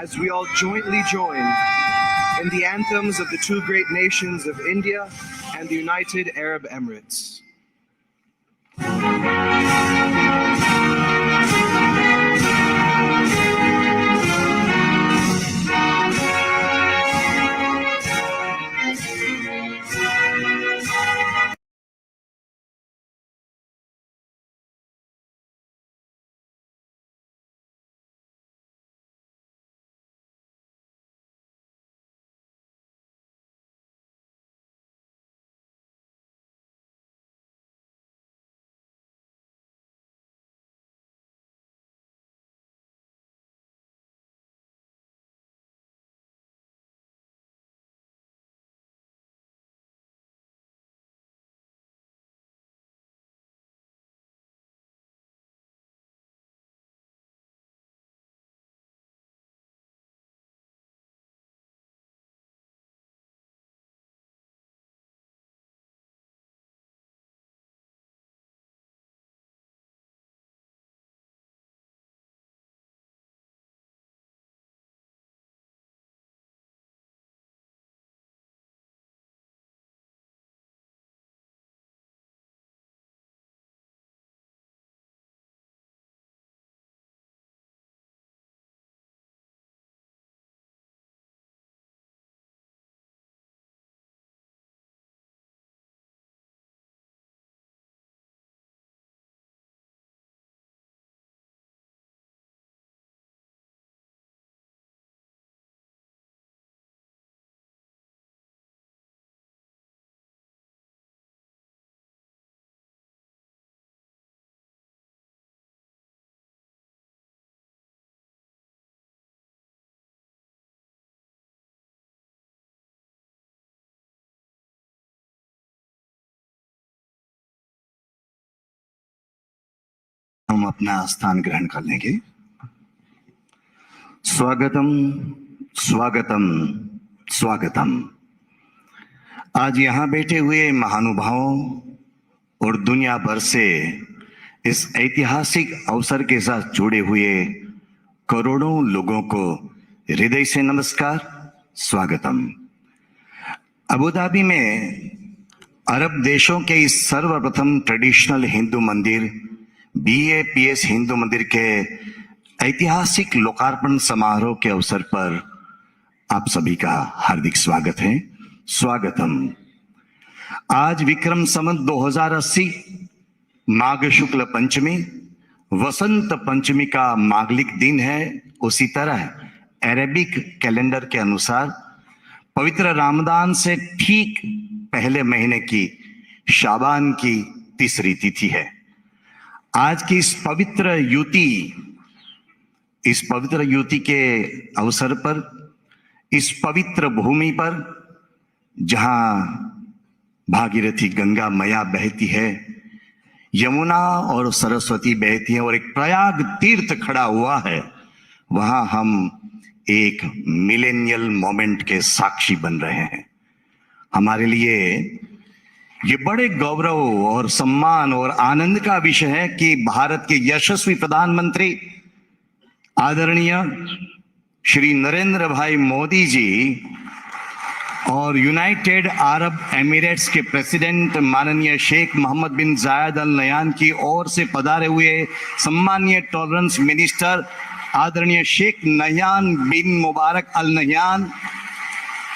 As we all jointly join in the anthems of the two great nations of India and the United Arab Emirates. हम अपना स्थान ग्रहण कर लेंगे। स्वागतम स्वागतम स्वागतम। आज यहाँ बैठे हुए महानुभावों और दुनिया भर से इस ऐतिहासिक अवसर के साथ जुड़े हुए करोड़ों लोगों को हृदय से नमस्कार, स्वागतम। अबुधाबी में अरब देशों के इस सर्वप्रथम ट्रेडिशनल हिंदू मंदिर BAPS हिंदू मंदिर के ऐतिहासिक लोकार्पण समारोह के अवसर पर आप सभी का हार्दिक स्वागत है, स्वागतम। आज विक्रम संवत 2080 माघ शुक्ल पंचमी वसंत पंचमी का मांगलिक दिन है। उसी तरह अरेबिक कैलेंडर के अनुसार पवित्र रमजान से ठीक पहले महीने की शाबान की तीसरी तिथि है। आज की इस पवित्र युति के अवसर पर, इस पवित्र भूमि पर जहां भागीरथी गंगा मैया बहती है, यमुना और सरस्वती बहती है और एक प्रयाग तीर्थ खड़ा हुआ है, वहां हम एक मिलेनियल मोमेंट के साक्षी बन रहे हैं। हमारे लिए ये बड़े गौरव और सम्मान और आनंद का विषय है कि भारत के यशस्वी प्रधानमंत्री आदरणीय श्री नरेंद्र भाई मोदी जी और यूनाइटेड अरब एमिरेट्स के प्रेसिडेंट माननीय शेख मोहम्मद बिन जायद अल नहयान की ओर से पधारे हुए सम्मानीय टॉलरेंस मिनिस्टर आदरणीय शेख नहयान बिन मुबारक अल नहयान,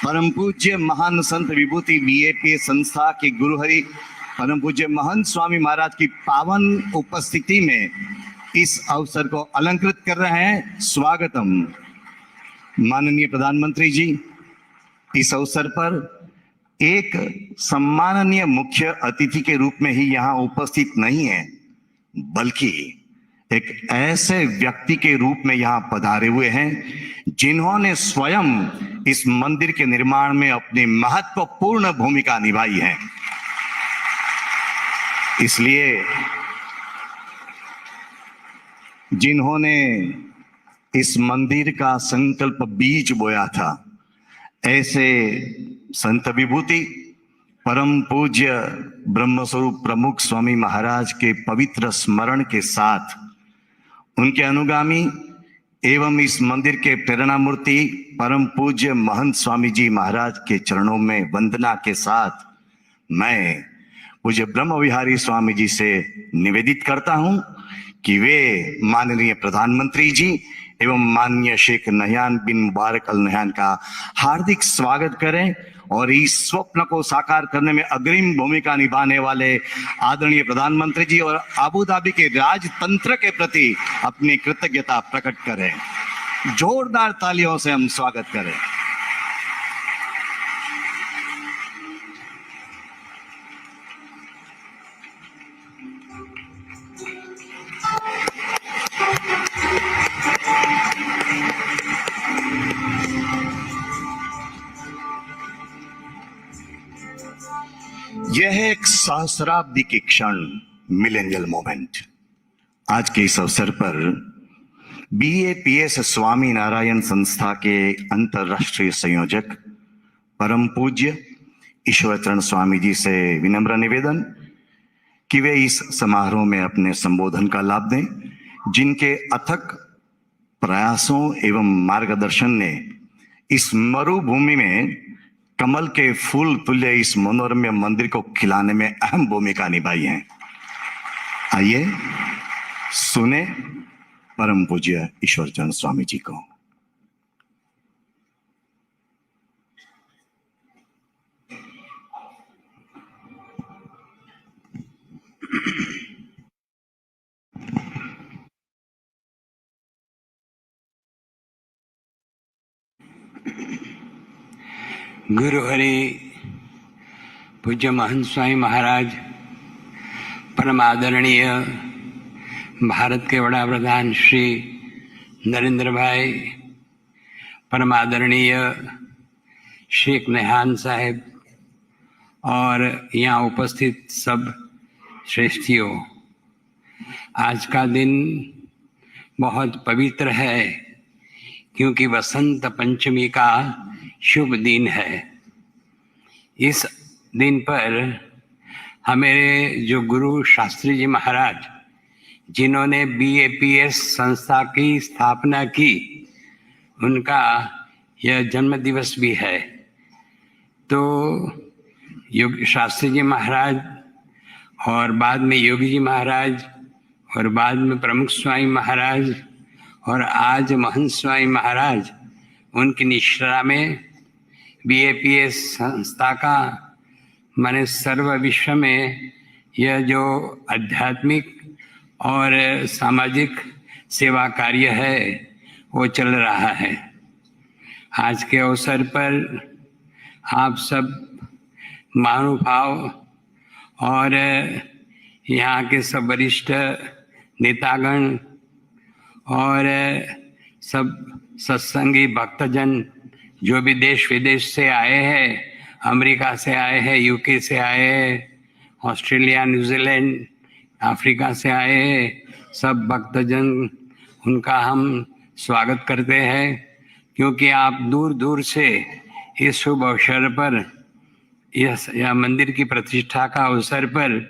परम पूज्य महान संत विभूति BAPS संस्था के गुरुहरि परम पूज्य महंत स्वामी महाराज की पावन उपस्थिति में इस अवसर को अलंकृत कर रहे हैं। स्वागतम। माननीय प्रधानमंत्री जी इस अवसर पर एक सम्माननीय मुख्य अतिथि के रूप में ही यहाँ उपस्थित नहीं है, बल्कि एक ऐसे व्यक्ति के रूप में यहाँ पधारे हुए हैं जिन्होंने स्वयं इस मंदिर के निर्माण में अपनी महत्वपूर्ण भूमिका निभाई है। इसलिए जिन्होंने इस मंदिर का संकल्प बीज बोया था, ऐसे संत विभूति परम पूज्य ब्रह्मस्वरूप प्रमुख स्वामी महाराज के पवित्र स्मरण के साथ उनके अनुगामी एवं इस मंदिर के प्रेरणा मूर्ति परम पूज्य महंत स्वामी जी महाराज के चरणों में वंदना के साथ मैं पूज्य ब्रह्म विहारी स्वामी जी से निवेदित करता हूं कि वे माननीय प्रधानमंत्री जी एवं माननीय शेख नहयान बिन मुबारक अल नहयान का हार्दिक स्वागत करें और इस स्वप्न को साकार करने में अग्रिम भूमिका निभाने वाले आदरणीय प्रधानमंत्री जी और अबुधाबी के राजतंत्र के प्रति अपनी कृतज्ञता प्रकट करें। जोरदार तालियों से हम स्वागत करें। यह एक सहस्राब्दी के क्षण, मिलेनियल मोमेंट। आज के इस अवसर पर BAPS स्वामी नारायण संस्था के अंतरराष्ट्रीय संयोजक परम पूज्य ईश्वरचरण स्वामी जी से विनम्र निवेदन कि वे इस समारोह में अपने संबोधन का लाभ दें, जिनके अथक प्रयासों एवं मार्गदर्शन ने इस मरुभूमि में कमल के फूल तुल्य इस मनोरम्य मंदिर को खिलाने में अहम भूमिका निभाई है। आइए सुने परम पूज्य ईश्वरचरण स्वामी जी को। गुरु हरि पूज्य महंत स्वामी महाराज, परम आदरणीय भारत के वड़ा प्रधान श्री नरेंद्र भाई, परम आदरणीय शेख नहयान साहब और यहाँ उपस्थित सब श्रेष्ठियों, आज का दिन बहुत पवित्र है क्योंकि वसंत पंचमी का शुभ दिन है। इस दिन पर हमारे जो गुरु शास्त्री जी महाराज, जिन्होंने BAPS संस्था की स्थापना की, उनका यह जन्म दिवस भी है। तो योग शास्त्री जी महाराज और बाद में योगी जी महाराज और बाद में प्रमुख स्वामी महाराज और आज महंत स्वामी महाराज, उनकी निश्रा में BAPS संस्था का माने सर्व विश्व में यह जो आध्यात्मिक और सामाजिक सेवा कार्य है वो चल रहा है। आज के अवसर पर आप सब महानुभाव और यहाँ के सब वरिष्ठ नेतागण और सब सत्संगी भक्तजन जो भी देश विदेश से आए हैं, अमेरिका से आए हैं, UK से आए हैं, ऑस्ट्रेलिया, न्यूजीलैंड, अफ्रीका से आए हैं, सब भक्तजन, उनका हम स्वागत करते हैं क्योंकि आप दूर दूर से इस शुभ अवसर पर, यह मंदिर की प्रतिष्ठा का अवसर पर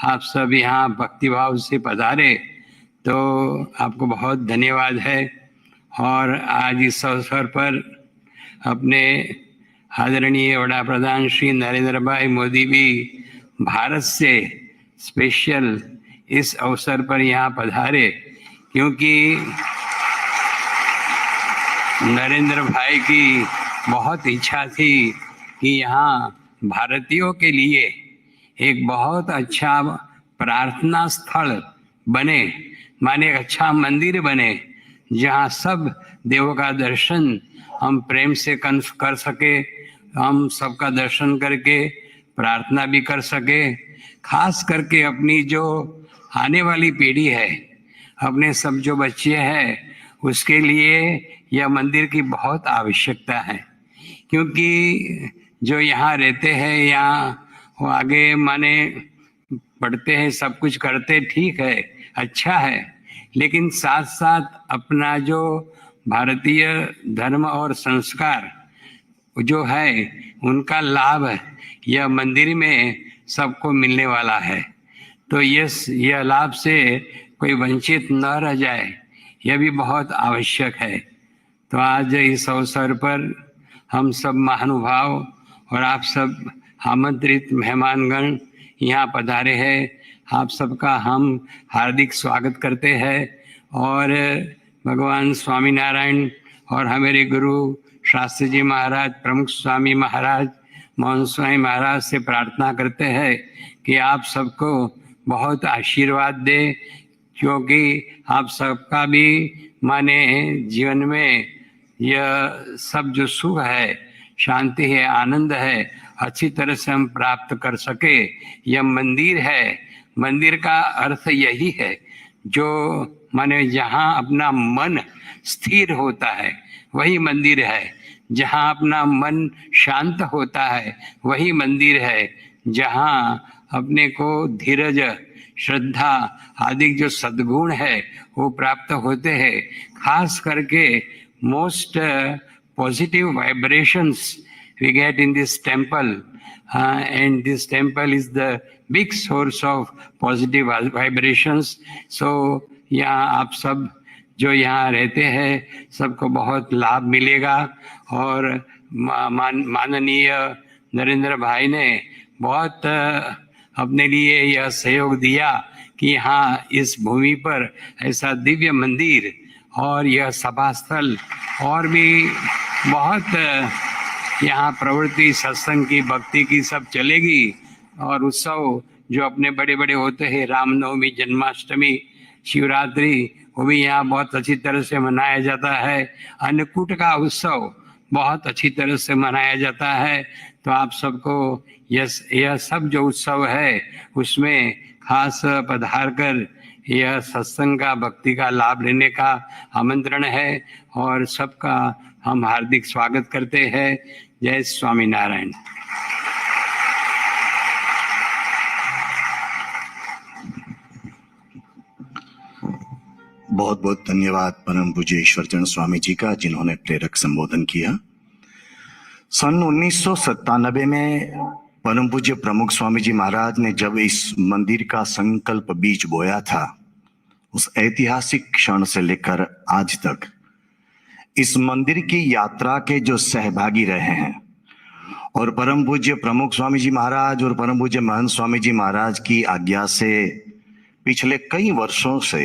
आप सब यहाँ भक्तिभाव से पधारे, तो आपको बहुत धन्यवाद है। और आज इस अवसर पर अपने आदरणीय वड़ा प्रधान श्री नरेंद्र भाई मोदी भी भारत से स्पेशल इस अवसर पर यहाँ पधारे क्योंकि नरेंद्र भाई की बहुत इच्छा थी कि यहाँ भारतीयों के लिए एक बहुत अच्छा प्रार्थना स्थल बने, माने एक अच्छा मंदिर बने जहाँ सब देवों का दर्शन हम प्रेम से कर सके, हम सबका दर्शन करके प्रार्थना भी कर सके। खास करके अपनी जो आने वाली पीढ़ी है, अपने सब जो बच्चे हैं, उसके लिए यह मंदिर की बहुत आवश्यकता है क्योंकि जो यहाँ रहते हैं, यहाँ वो आगे माने पढ़ते हैं, सब कुछ करते, ठीक है, अच्छा है, लेकिन साथ साथ अपना जो भारतीय धर्म और संस्कार जो है उनका लाभ यह मंदिर में सबको मिलने वाला है। तो यह लाभ से कोई वंचित न रह जाए, यह भी बहुत आवश्यक है। तो आज इस अवसर पर हम सब महानुभाव और आप सब आमंत्रित मेहमानगण यहाँ पधारे हैं, आप सबका हम हार्दिक स्वागत करते हैं और भगवान स्वामीनारायण और हमारे गुरु शास्त्री जी महाराज, प्रमुख स्वामी महाराज, महंत स्वामी महाराज से प्रार्थना करते हैं कि आप सबको बहुत आशीर्वाद दे क्योंकि आप सबका भी माने जीवन में यह सब जो सुख है, शांति है, आनंद है, अच्छी तरह से हम प्राप्त कर सके। यह मंदिर है, मंदिर का अर्थ यही है जो माने जहाँ अपना मन स्थिर होता है वही मंदिर है, जहाँ अपना मन शांत होता है वही मंदिर है, जहाँ अपने को धीरज, श्रद्धा आदि जो सद्गुण है वो प्राप्त होते हैं। खास करके most positive vibrations we get in this temple and this temple is the big source of positive vibrations. So यहाँ आप सब जो यहाँ रहते हैं सबको बहुत लाभ मिलेगा और माननीय नरेंद्र भाई ने बहुत अपने लिए यह सहयोग दिया कि यहाँ इस भूमि पर ऐसा दिव्य मंदिर और यह सभा स्थल और भी बहुत यहाँ प्रवृत्ति, सत्संग की, भक्ति की सब चलेगी। और उत्सव जो अपने बड़े बड़े होते हैं, रामनवमी, जन्माष्टमी, शिवरात्रि, वो भी यहाँ बहुत अच्छी तरह से मनाया जाता है। अन्नकूट का उत्सव बहुत अच्छी तरह से मनाया जाता है। तो आप सबको यह सब जो उत्सव है उसमें खास पधार कर यह सत्संग का, भक्ति का लाभ लेने का आमंत्रण है और सबका हम हार्दिक स्वागत करते हैं। जय स्वामीनारायण। बहुत बहुत धन्यवाद परम पूज्य ईश्वरचंद स्वामी जी का, जिन्होंने प्रेरक संबोधन किया। सन 1997 में परम पूज्य प्रमुख स्वामी जी महाराज ने जब इस मंदिर का संकल्प बीज बोया था, उस ऐतिहासिक क्षण से लेकर आज तक इस मंदिर की यात्रा के जो सहभागी रहे हैं और परम पूज्य प्रमुख स्वामी जी महाराज और परम पूज्य महंत स्वामी जी महाराज की आज्ञा से पिछले कई वर्षों से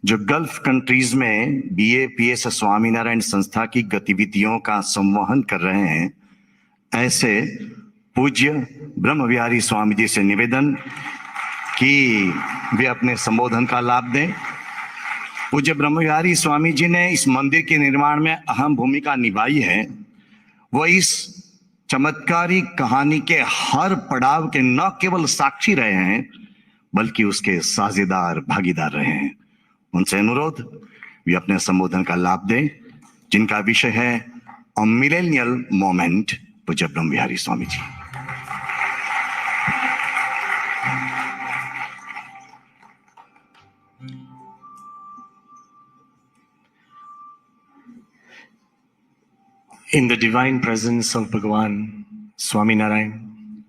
जो गल्फ कंट्रीज में BAPS स्वामीनारायण संस्था की गतिविधियों का संवहन कर रहे हैं, ऐसे पूज्य ब्रह्म विहारी स्वामी जी से निवेदन कि वे अपने संबोधन का लाभ दें। पूज्य ब्रह्म विहारी स्वामी जी ने इस मंदिर के निर्माण में अहम भूमिका निभाई है। वह इस चमत्कारी कहानी के हर पड़ाव के न केवल साक्षी रहे हैं बल्कि उसके साझेदार भागीदार रहे हैं। उनसे अनुरोध वे अपने संबोधन का लाभ दें, जिनका विषय है अ मिलेनियल मोमेंट। पूज्य ब्रह्म Vihari Swami ji. In the divine presence of Bhagavan Swaminarayan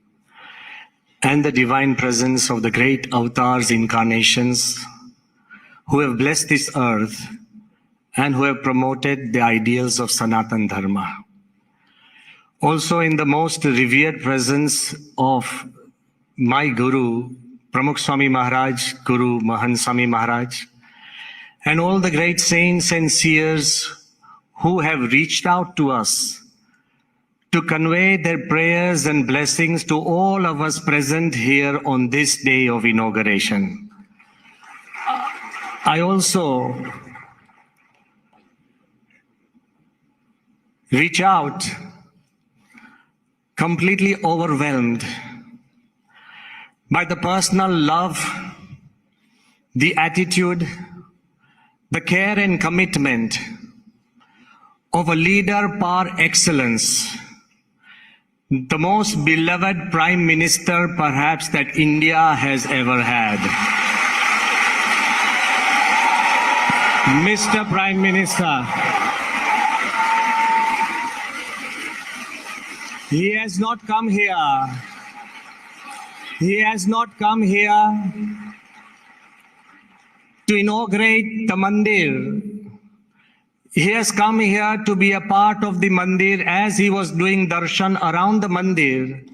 and the divine presence of the great avatars, incarnations who have blessed this earth and who have promoted the ideals of Sanatan Dharma. Also in the most revered presence of my Guru, Pramukh Swami Maharaj, Guru Mahant Swami Maharaj, and all the great saints and seers who have reached out to us to convey their prayers and blessings to all of us present here on this day of inauguration. I also reach out completely overwhelmed by the personal love, the attitude, the care and commitment of a leader par excellence, the most beloved Prime Minister perhaps that India has ever had. Mr. Prime Minister, he has not come here. He has not come here to inaugurate the mandir. He has come here to be a part of the mandir as he was doing darshan around the mandir.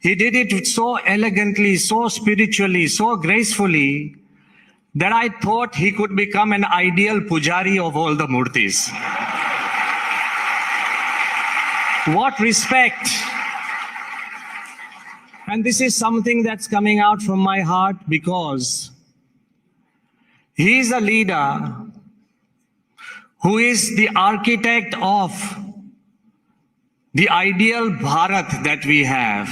He did it so elegantly, so spiritually, so gracefully that I thought he could become an ideal pujari of all the murtis. What respect! And this is something that's coming out from my heart because he is a leader who is the architect of the ideal Bharat that we have.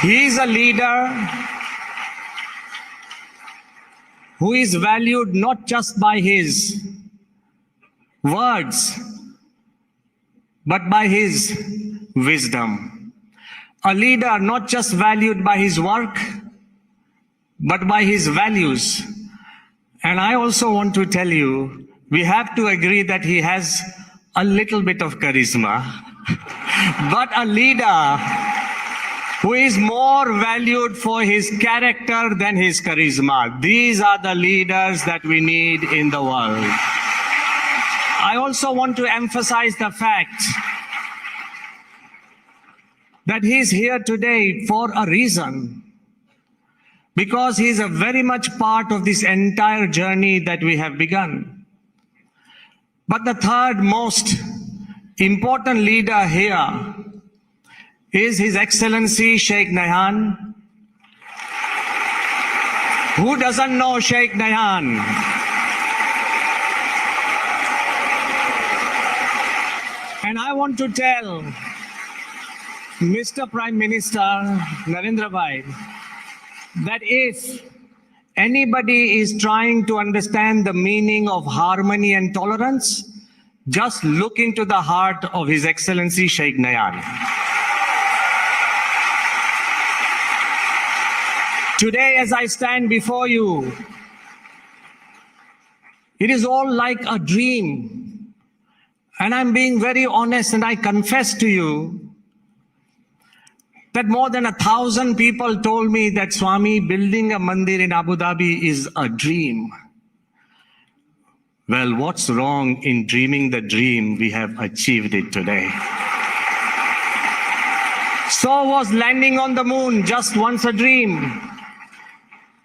He is a leader who is valued not just by his words, but by his wisdom. A leader not just valued by his work, but by his values. And I also want to tell you, we have to agree that he has a little bit of charisma, but a leader who is more valued for his character than his charisma. These are the leaders that we need in the world. I also want to emphasize the fact that he is here today for a reason. Because he is a very much part of this entire journey that we have begun. But the third most important leader here is His Excellency Sheikh Nahyan. Who doesn't know Sheikh Nahyan? And I want to tell Mr. Prime Minister Narendra Bhai, that if anybody is trying to understand the meaning of harmony and tolerance, just look into the heart of His Excellency Sheikh Nahyan. Today, as I stand before you, it is all like a dream. And I'm being very honest, and I confess to you that more than 1,000 people told me that Swami, building a mandir in Abu Dhabi is a dream. Well, what's wrong in dreaming the dream? We have achieved it today. So was landing on the moon just once a dream.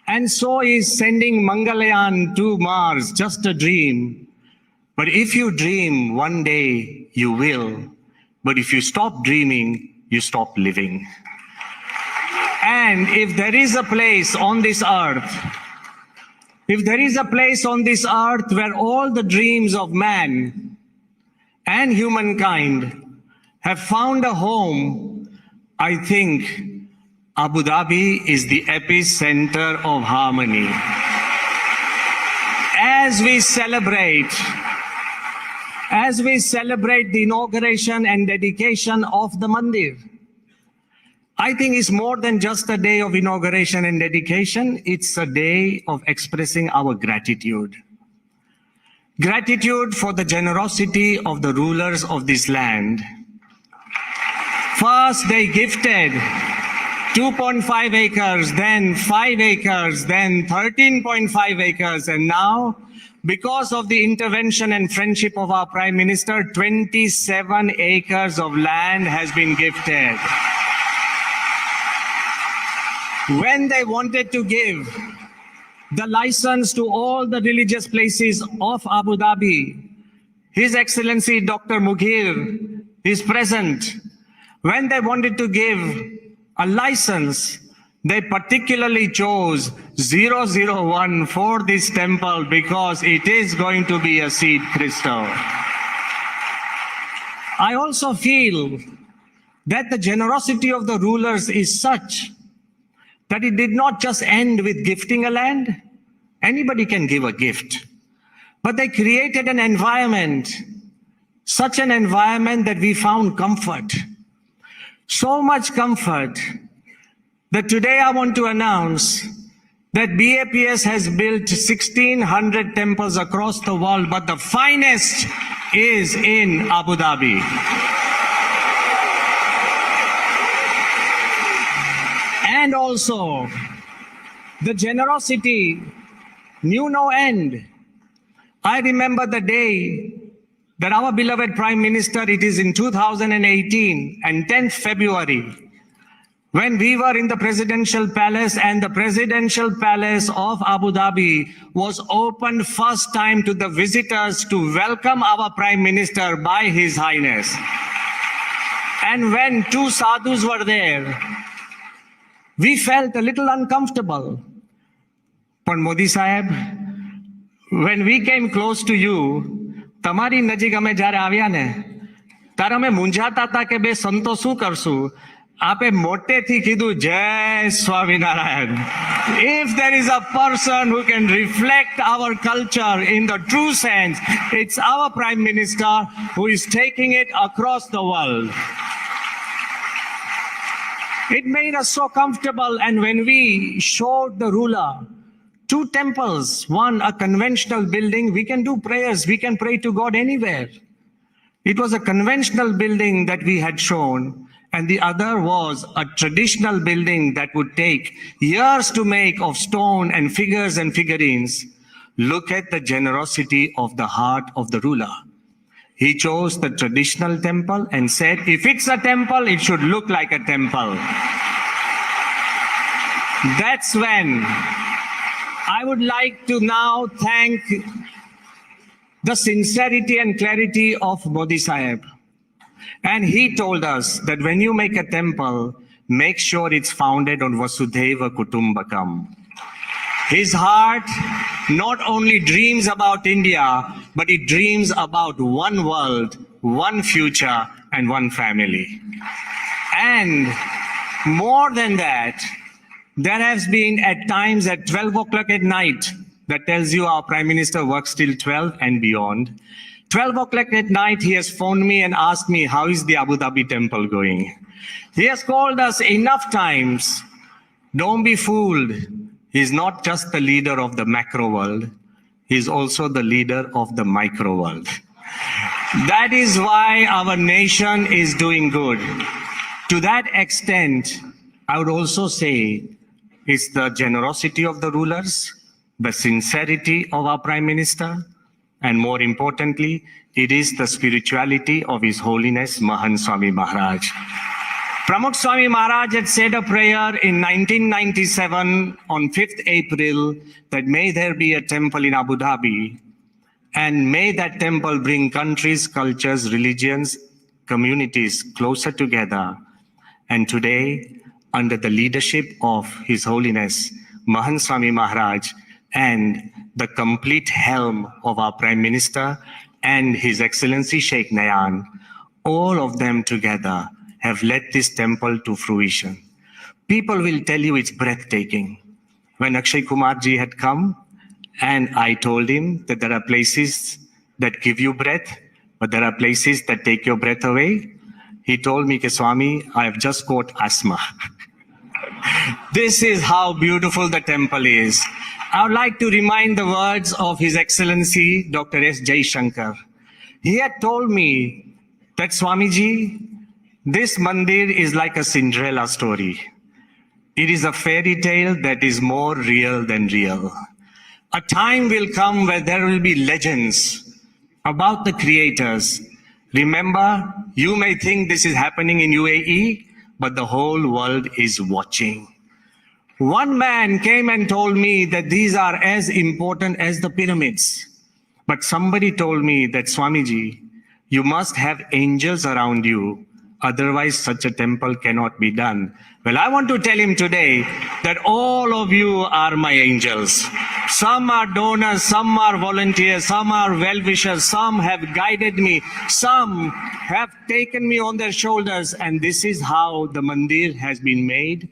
And so is sending Mangalyaan to Mars just a dream. But if you dream, one day you will. But if you stop dreaming, you stop living. And if there is a place on this earth, where all the dreams of man and humankind have found a home, I think Abu Dhabi is the epicenter of harmony. As we celebrate the inauguration and dedication of the mandir, I think it's more than just a day of inauguration and dedication. It's a day of expressing our gratitude. Gratitude for the generosity of the rulers of this land. First, they gifted 2.5 acres, then 5 acres, then 13.5 acres, and now, because of the intervention and friendship of our Prime Minister, 27 acres of land has been gifted. When they wanted to give the license to all the religious places of Abu Dhabi, His Excellency Dr. Mughir is present. When they wanted to give a license, they particularly chose 001 for this temple because it is going to be a seed crystal. I also feel that the generosity of the rulers is such that it did not just end with gifting a land. Anybody can give a gift. But they created an environment, such an environment that we found comfort. So much comfort that today I want to announce that BAPS has built 1,600 temples across the world, but the finest is in Abu Dhabi. And also, the generosity knew no end. I remember the day that our beloved Prime Minister, it is in 2018 and 10th February, when we were in the Presidential Palace and the Presidential Palace of Abu Dhabi was opened first time to the visitors to welcome our Prime Minister by His Highness. And when two sadhus were there, we felt a little uncomfortable. But Modi Sahib, when we came close to you, તમારી નજીક અમે જ્યારે આવ્યા ને ત્યારે અમે મૂંઝાતા હતા કે બે સંતો શું કરશું. આપે મોટેથી કીધું જય Swaminarayan. If there is a person who can reflect our culture in the true sense, it's our Prime Minister who is taking it across the world. It made us so comfortable, and when we showed the ruler two temples, one a conventional building, we can do prayers, we can pray to God anywhere. It was a conventional building that we had shown, and the other was a traditional building that would take years to make of stone and figures and figurines. Look at the generosity of the heart of the ruler. He chose the traditional temple and said, if it's a temple, it should look like a temple. That's when I would like to now thank the sincerity and clarity of Modi Sahib. And he told us that when you make a temple, make sure it's founded on Vasudhaiva Kutumbakam. His heart not only dreams about India, but it dreams about one world, one future, and one family. And more than that, there has been at times at 12 o'clock at night, that tells you our Prime Minister works till 12 and beyond. 12 o'clock at night, he has phoned me and asked me, how is the Abu Dhabi temple going? He has called us enough times Don't be fooled. He's not just the leader of the macro world. He's also the leader of the micro world. That is why our nation is doing good. To that extent, I would also say it's the generosity of the rulers, the sincerity of our Prime Minister, and more importantly, it is the spirituality of His Holiness Mahant Swami Maharaj. Pramukh Swami Maharaj had said a prayer in 1997 on 5th April that may there be a temple in Abu Dhabi, and may that temple bring countries, cultures, religions, communities closer together. And today, under the leadership of His Holiness Mahant Swami Maharaj and the complete helm of our Prime Minister and His Excellency Sheikh Nayan, all of them together have led this temple to fruition. People will tell you it's breathtaking. When Akshay Kumar ji had come and I told him that there are places that give you breath, but there are places that take your breath away, he told me, Swami, I have just got asthma. This is how beautiful the temple is. I would like to remind the words of His Excellency Dr. S. Jaishankar. He had told me that, Swamiji, this mandir is like a Cinderella story. It is a fairy tale that is more real than real. A time will come where there will be legends about the creators. Remember, you may think this is happening in UAE, but the whole world is watching. One man came and told me that these are as important as the pyramids. But somebody told me that, Swamiji, you must have angels around you. Otherwise, such a temple cannot be done. Well, I want to tell him today that all of you are my angels. Some are donors, some are volunteers, some are well-wishers, some have guided me, some have taken me on their shoulders. And this is how the mandir has been made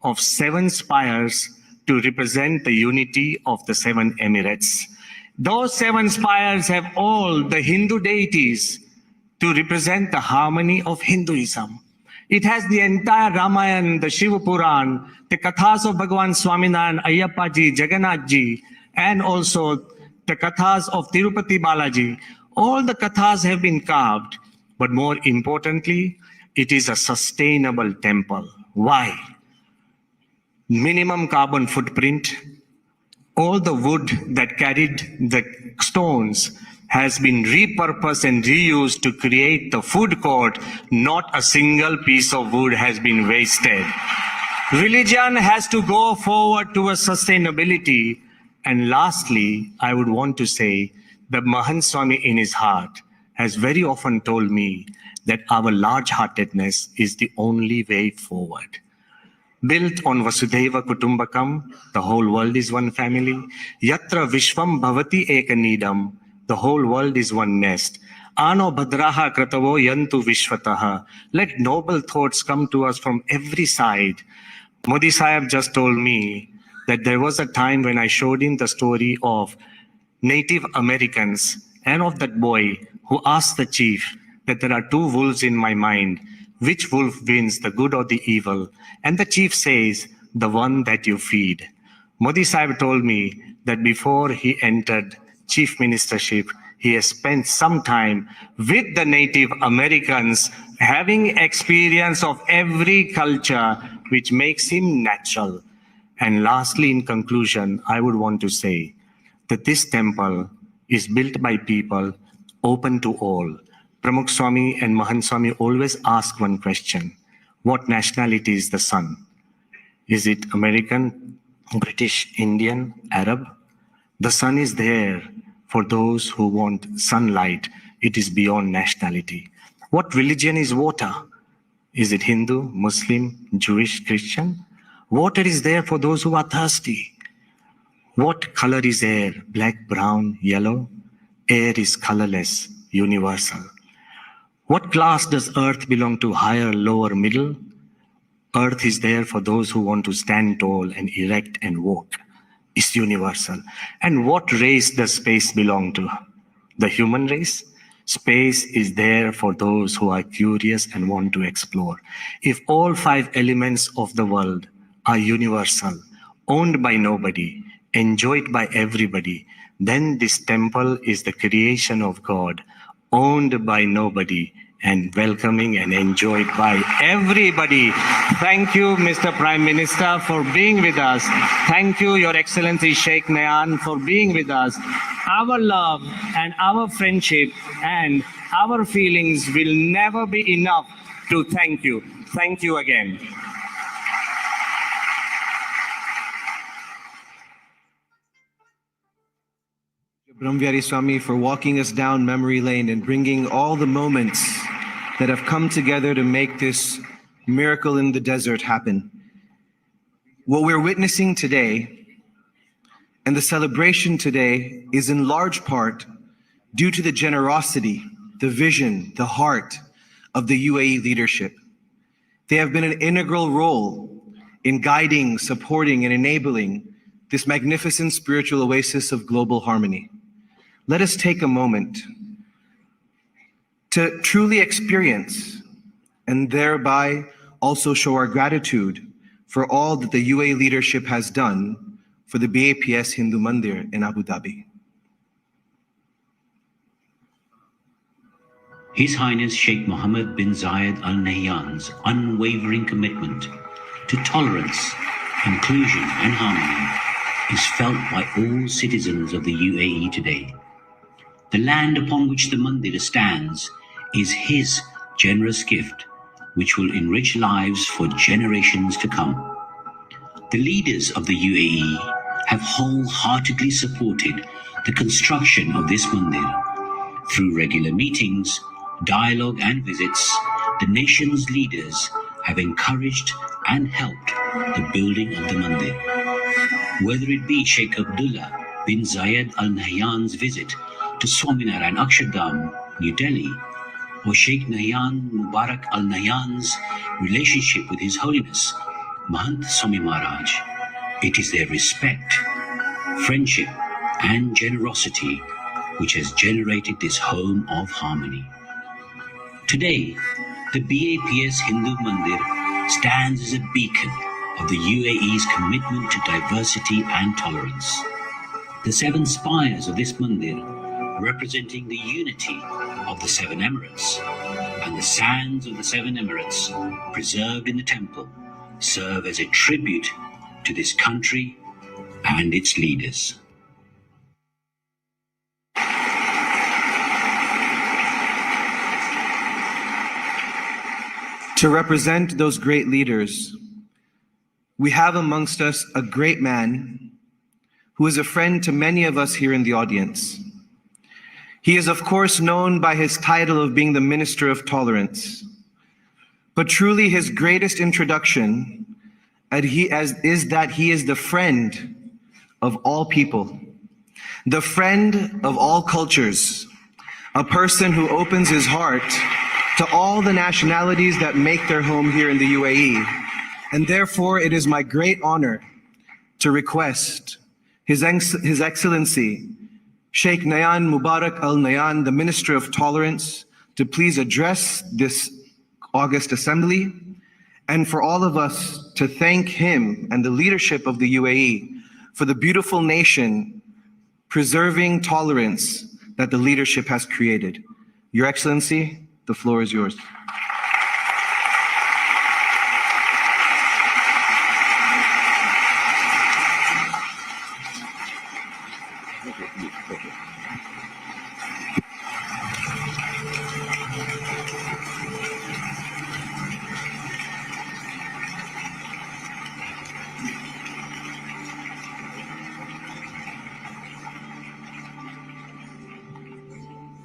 of 7 spires to represent the unity of the 7 Emirates. Those 7 spires have all the Hindu deities to represent the harmony of Hinduism. It has the entire Ramayana, the Shiva Puran, the Kathas of Bhagavan Swaminarayan, Ayyappa ji, Jagannath ji, and also the Kathas of Tirupati Balaji. All the Kathas have been carved, but more importantly, it is a sustainable temple. Why? Minimum carbon footprint. All the wood that carried the stones has been repurposed and reused to create the food court. Not a single piece of wood has been wasted. Religion has to go forward towards sustainability. And lastly, I would want to say that Mahant Swami in his heart has very often told me that our large-heartedness is the only way forward. Built on Vasudhaiva Kutumbakam, the whole world is one family. Yatra Vishwam Bhavati Ekanidam, the whole world is one nest. Ano Bhadraha Kratavo Yantu Vishwataha. Let noble thoughts come to us from every side. Modi Sahib just told me that there was a time when I showed him the story of Native Americans and of that boy who asked the chief that there are 2 wolves in my mind. Which wolf wins, the good or the evil? And the chief says, the one that you feed. Modi Sahib told me that before he entered chief ministership, he has spent some time with the Native Americans, having experience of every culture, which makes him natural. And lastly, in conclusion, I would want to say that this temple is built by people open to all. Pramukh Swami and Mahant Swami always ask one question: what nationality is the sun? Is it American, British, Indian, Arab? The sun is there for those who want sunlight. It is beyond nationality. What religion is water? Is it Hindu, Muslim, Jewish, Christian? Water is there for those who are thirsty. What color is air? Black, brown, yellow? Air is colorless, universal. What class does earth belong to? Higher, lower, middle? Earth is there for those who want to stand tall and erect and walk. It's universal. And what race does space belong to? The human race? Space is there for those who are curious and want to explore. If all 5 elements of the world are universal, owned by nobody, enjoyed by everybody, then this temple is the creation of God, owned by nobody, and welcoming and enjoyed by everybody. Thank you, Mr. Prime Minister, for being with us. Thank you, Your Excellency Sheikh Nayan, for being with us. Our love and our friendship and our feelings will never be enough to thank you. Thank you again. Brahmvyari Swami for walking us down memory lane and bringing all the moments that have come together to make this miracle in the desert happen. What we're witnessing today and the celebration today is in large part due to the generosity, the vision, the heart of the UAE leadership. They have been an integral role in guiding, supporting, and enabling this magnificent spiritual oasis of global harmony. Let us take a moment to truly experience and thereby also show our gratitude for all that the UAE leadership has done for the BAPS Hindu Mandir in Abu Dhabi. His Highness Sheikh Mohammed bin Zayed Al Nahyan's unwavering commitment to tolerance, inclusion and harmony is felt by all citizens of the UAE today. The land upon which the mandir stands is his generous gift, which will enrich lives for generations to come. The leaders of the UAE have wholeheartedly supported the construction of this mandir. Through regular meetings, dialogue and visits, the nation's leaders have encouraged and helped the building of the mandir. Whether it be Sheikh Abdullah bin Zayed Al Nahyan's visit to Swaminarayan Akshardham, New Delhi, or Sheikh Nahyan Mubarak Al Nahyan's relationship with His Holiness Mahant Swami Maharaj, it is their respect, friendship, and generosity which has generated this home of harmony. Today, the BAPS Hindu Mandir stands as a beacon of the UAE's commitment to diversity and tolerance. The seven spires of this mandir, representing the unity of the seven Emirates, and the sands of the seven Emirates preserved in the temple, serve as a tribute to this country and its leaders. To represent those great leaders, we have amongst us a great man who is a friend to many of us here in the audience. He is, of course, known by his title of being the Minister of Tolerance, but truly his greatest introduction is that he is the friend of all people, the friend of all cultures, a person who opens his heart to all the nationalities that make their home here in the UAE. And therefore, it is my great honor to request His Excellency Sheikh Nayan Mubarak Al Nahyan, the Minister of Tolerance, to please address this August Assembly, and for all of us to thank him and the leadership of the UAE for the beautiful nation preserving tolerance that the leadership has created. Your Excellency, the floor is yours.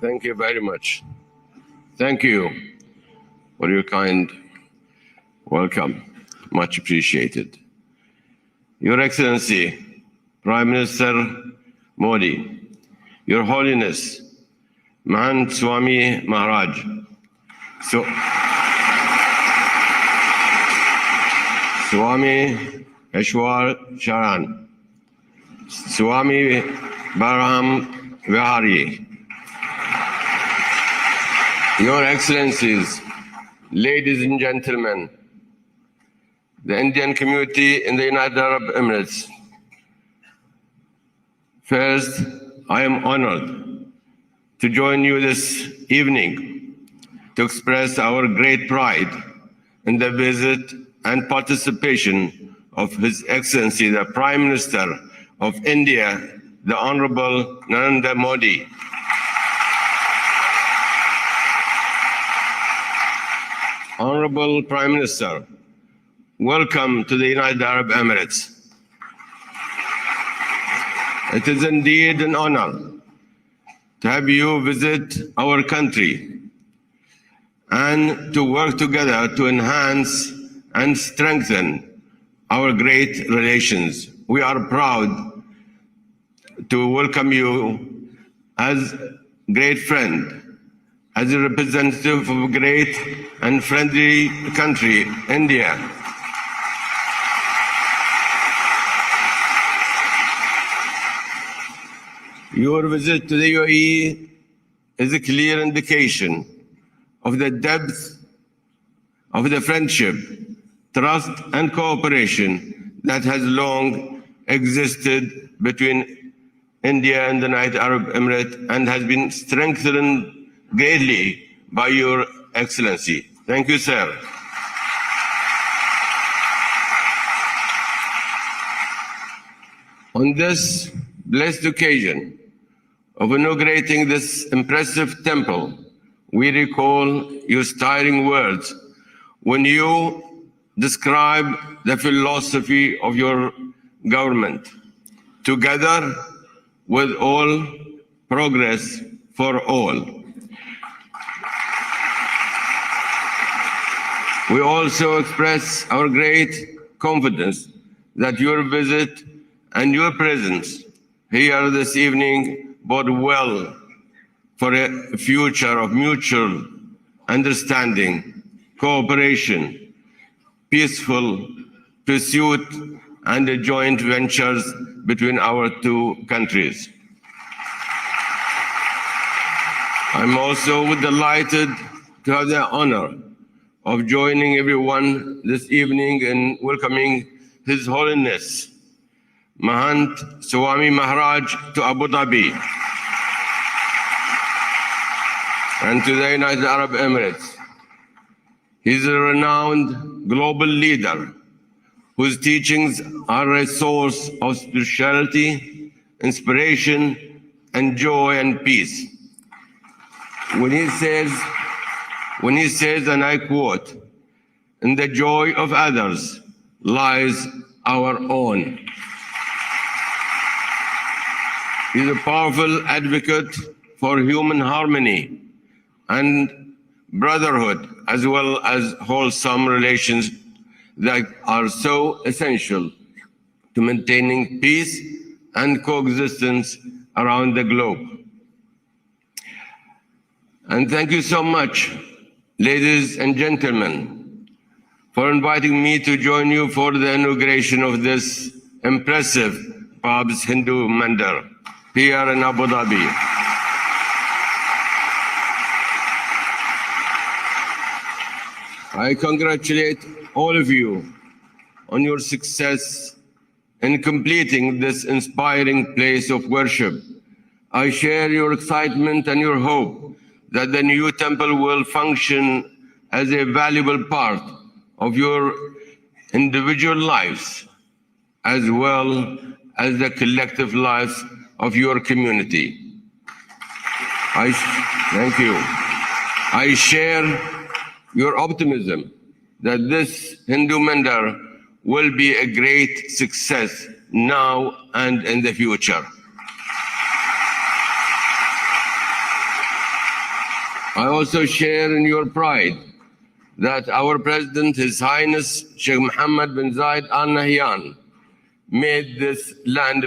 Thank you very much. Thank you for your kind welcome. Much appreciated. Your Excellency, Prime Minister Modi, Your Holiness, Mahant Swami Maharaj, Swami Ashwar Sharan, Swami Barham Vihari, Your Excellencies, ladies and gentlemen, the Indian community in the United Arab Emirates. First, I am honored to join you this evening to express our great pride in the visit and participation of His Excellency, the Prime Minister of India, the Honorable Narendra Modi. Honorable Prime Minister, welcome to the United Arab Emirates. It is indeed an honor to have you visit our country and to work together to enhance and strengthen our great relations. We are proud to welcome you as a great friend, as a representative of a great and friendly country, India. Your visit to the UAE is a clear indication of the depth of the friendship, trust, and cooperation that has long existed between India and the United Arab Emirates and has been strengthened greatly by Your Excellency. Thank you, sir. On this blessed occasion of inaugurating this impressive temple, we recall your stirring words when you describe the philosophy of your government, together with all, progress for all. We also express our great confidence that your visit and your presence here this evening bode well for a future of mutual understanding, cooperation, peaceful pursuit, and joint ventures between our two countries. I'm also delighted to have the honor of joining everyone this evening in welcoming His Holiness Mahant Swami Maharaj to Abu Dhabi and to the United Arab Emirates. He's a renowned global leader whose teachings are a source of spirituality, inspiration, and joy and peace. When he says, and I quote, "In the joy of others lies our own." He's a powerful advocate for human harmony and brotherhood, as well as wholesome relations that are so essential to maintaining peace and coexistence around the globe. And thank you so much, ladies and gentlemen, for inviting me to join you for the inauguration of this impressive BAPS Hindu Mandir here in Abu Dhabi. I congratulate all of you on your success in completing this inspiring place of worship. I share your excitement and your hope that the new temple will function as a valuable part of your individual lives, as well as the collective lives of your community. Thank you. I share your optimism that this Hindu Mandir will be a great success now and in the future. I also share in your pride that our President, His Highness Sheikh Mohammed bin Zayed Al Nahyan, made this land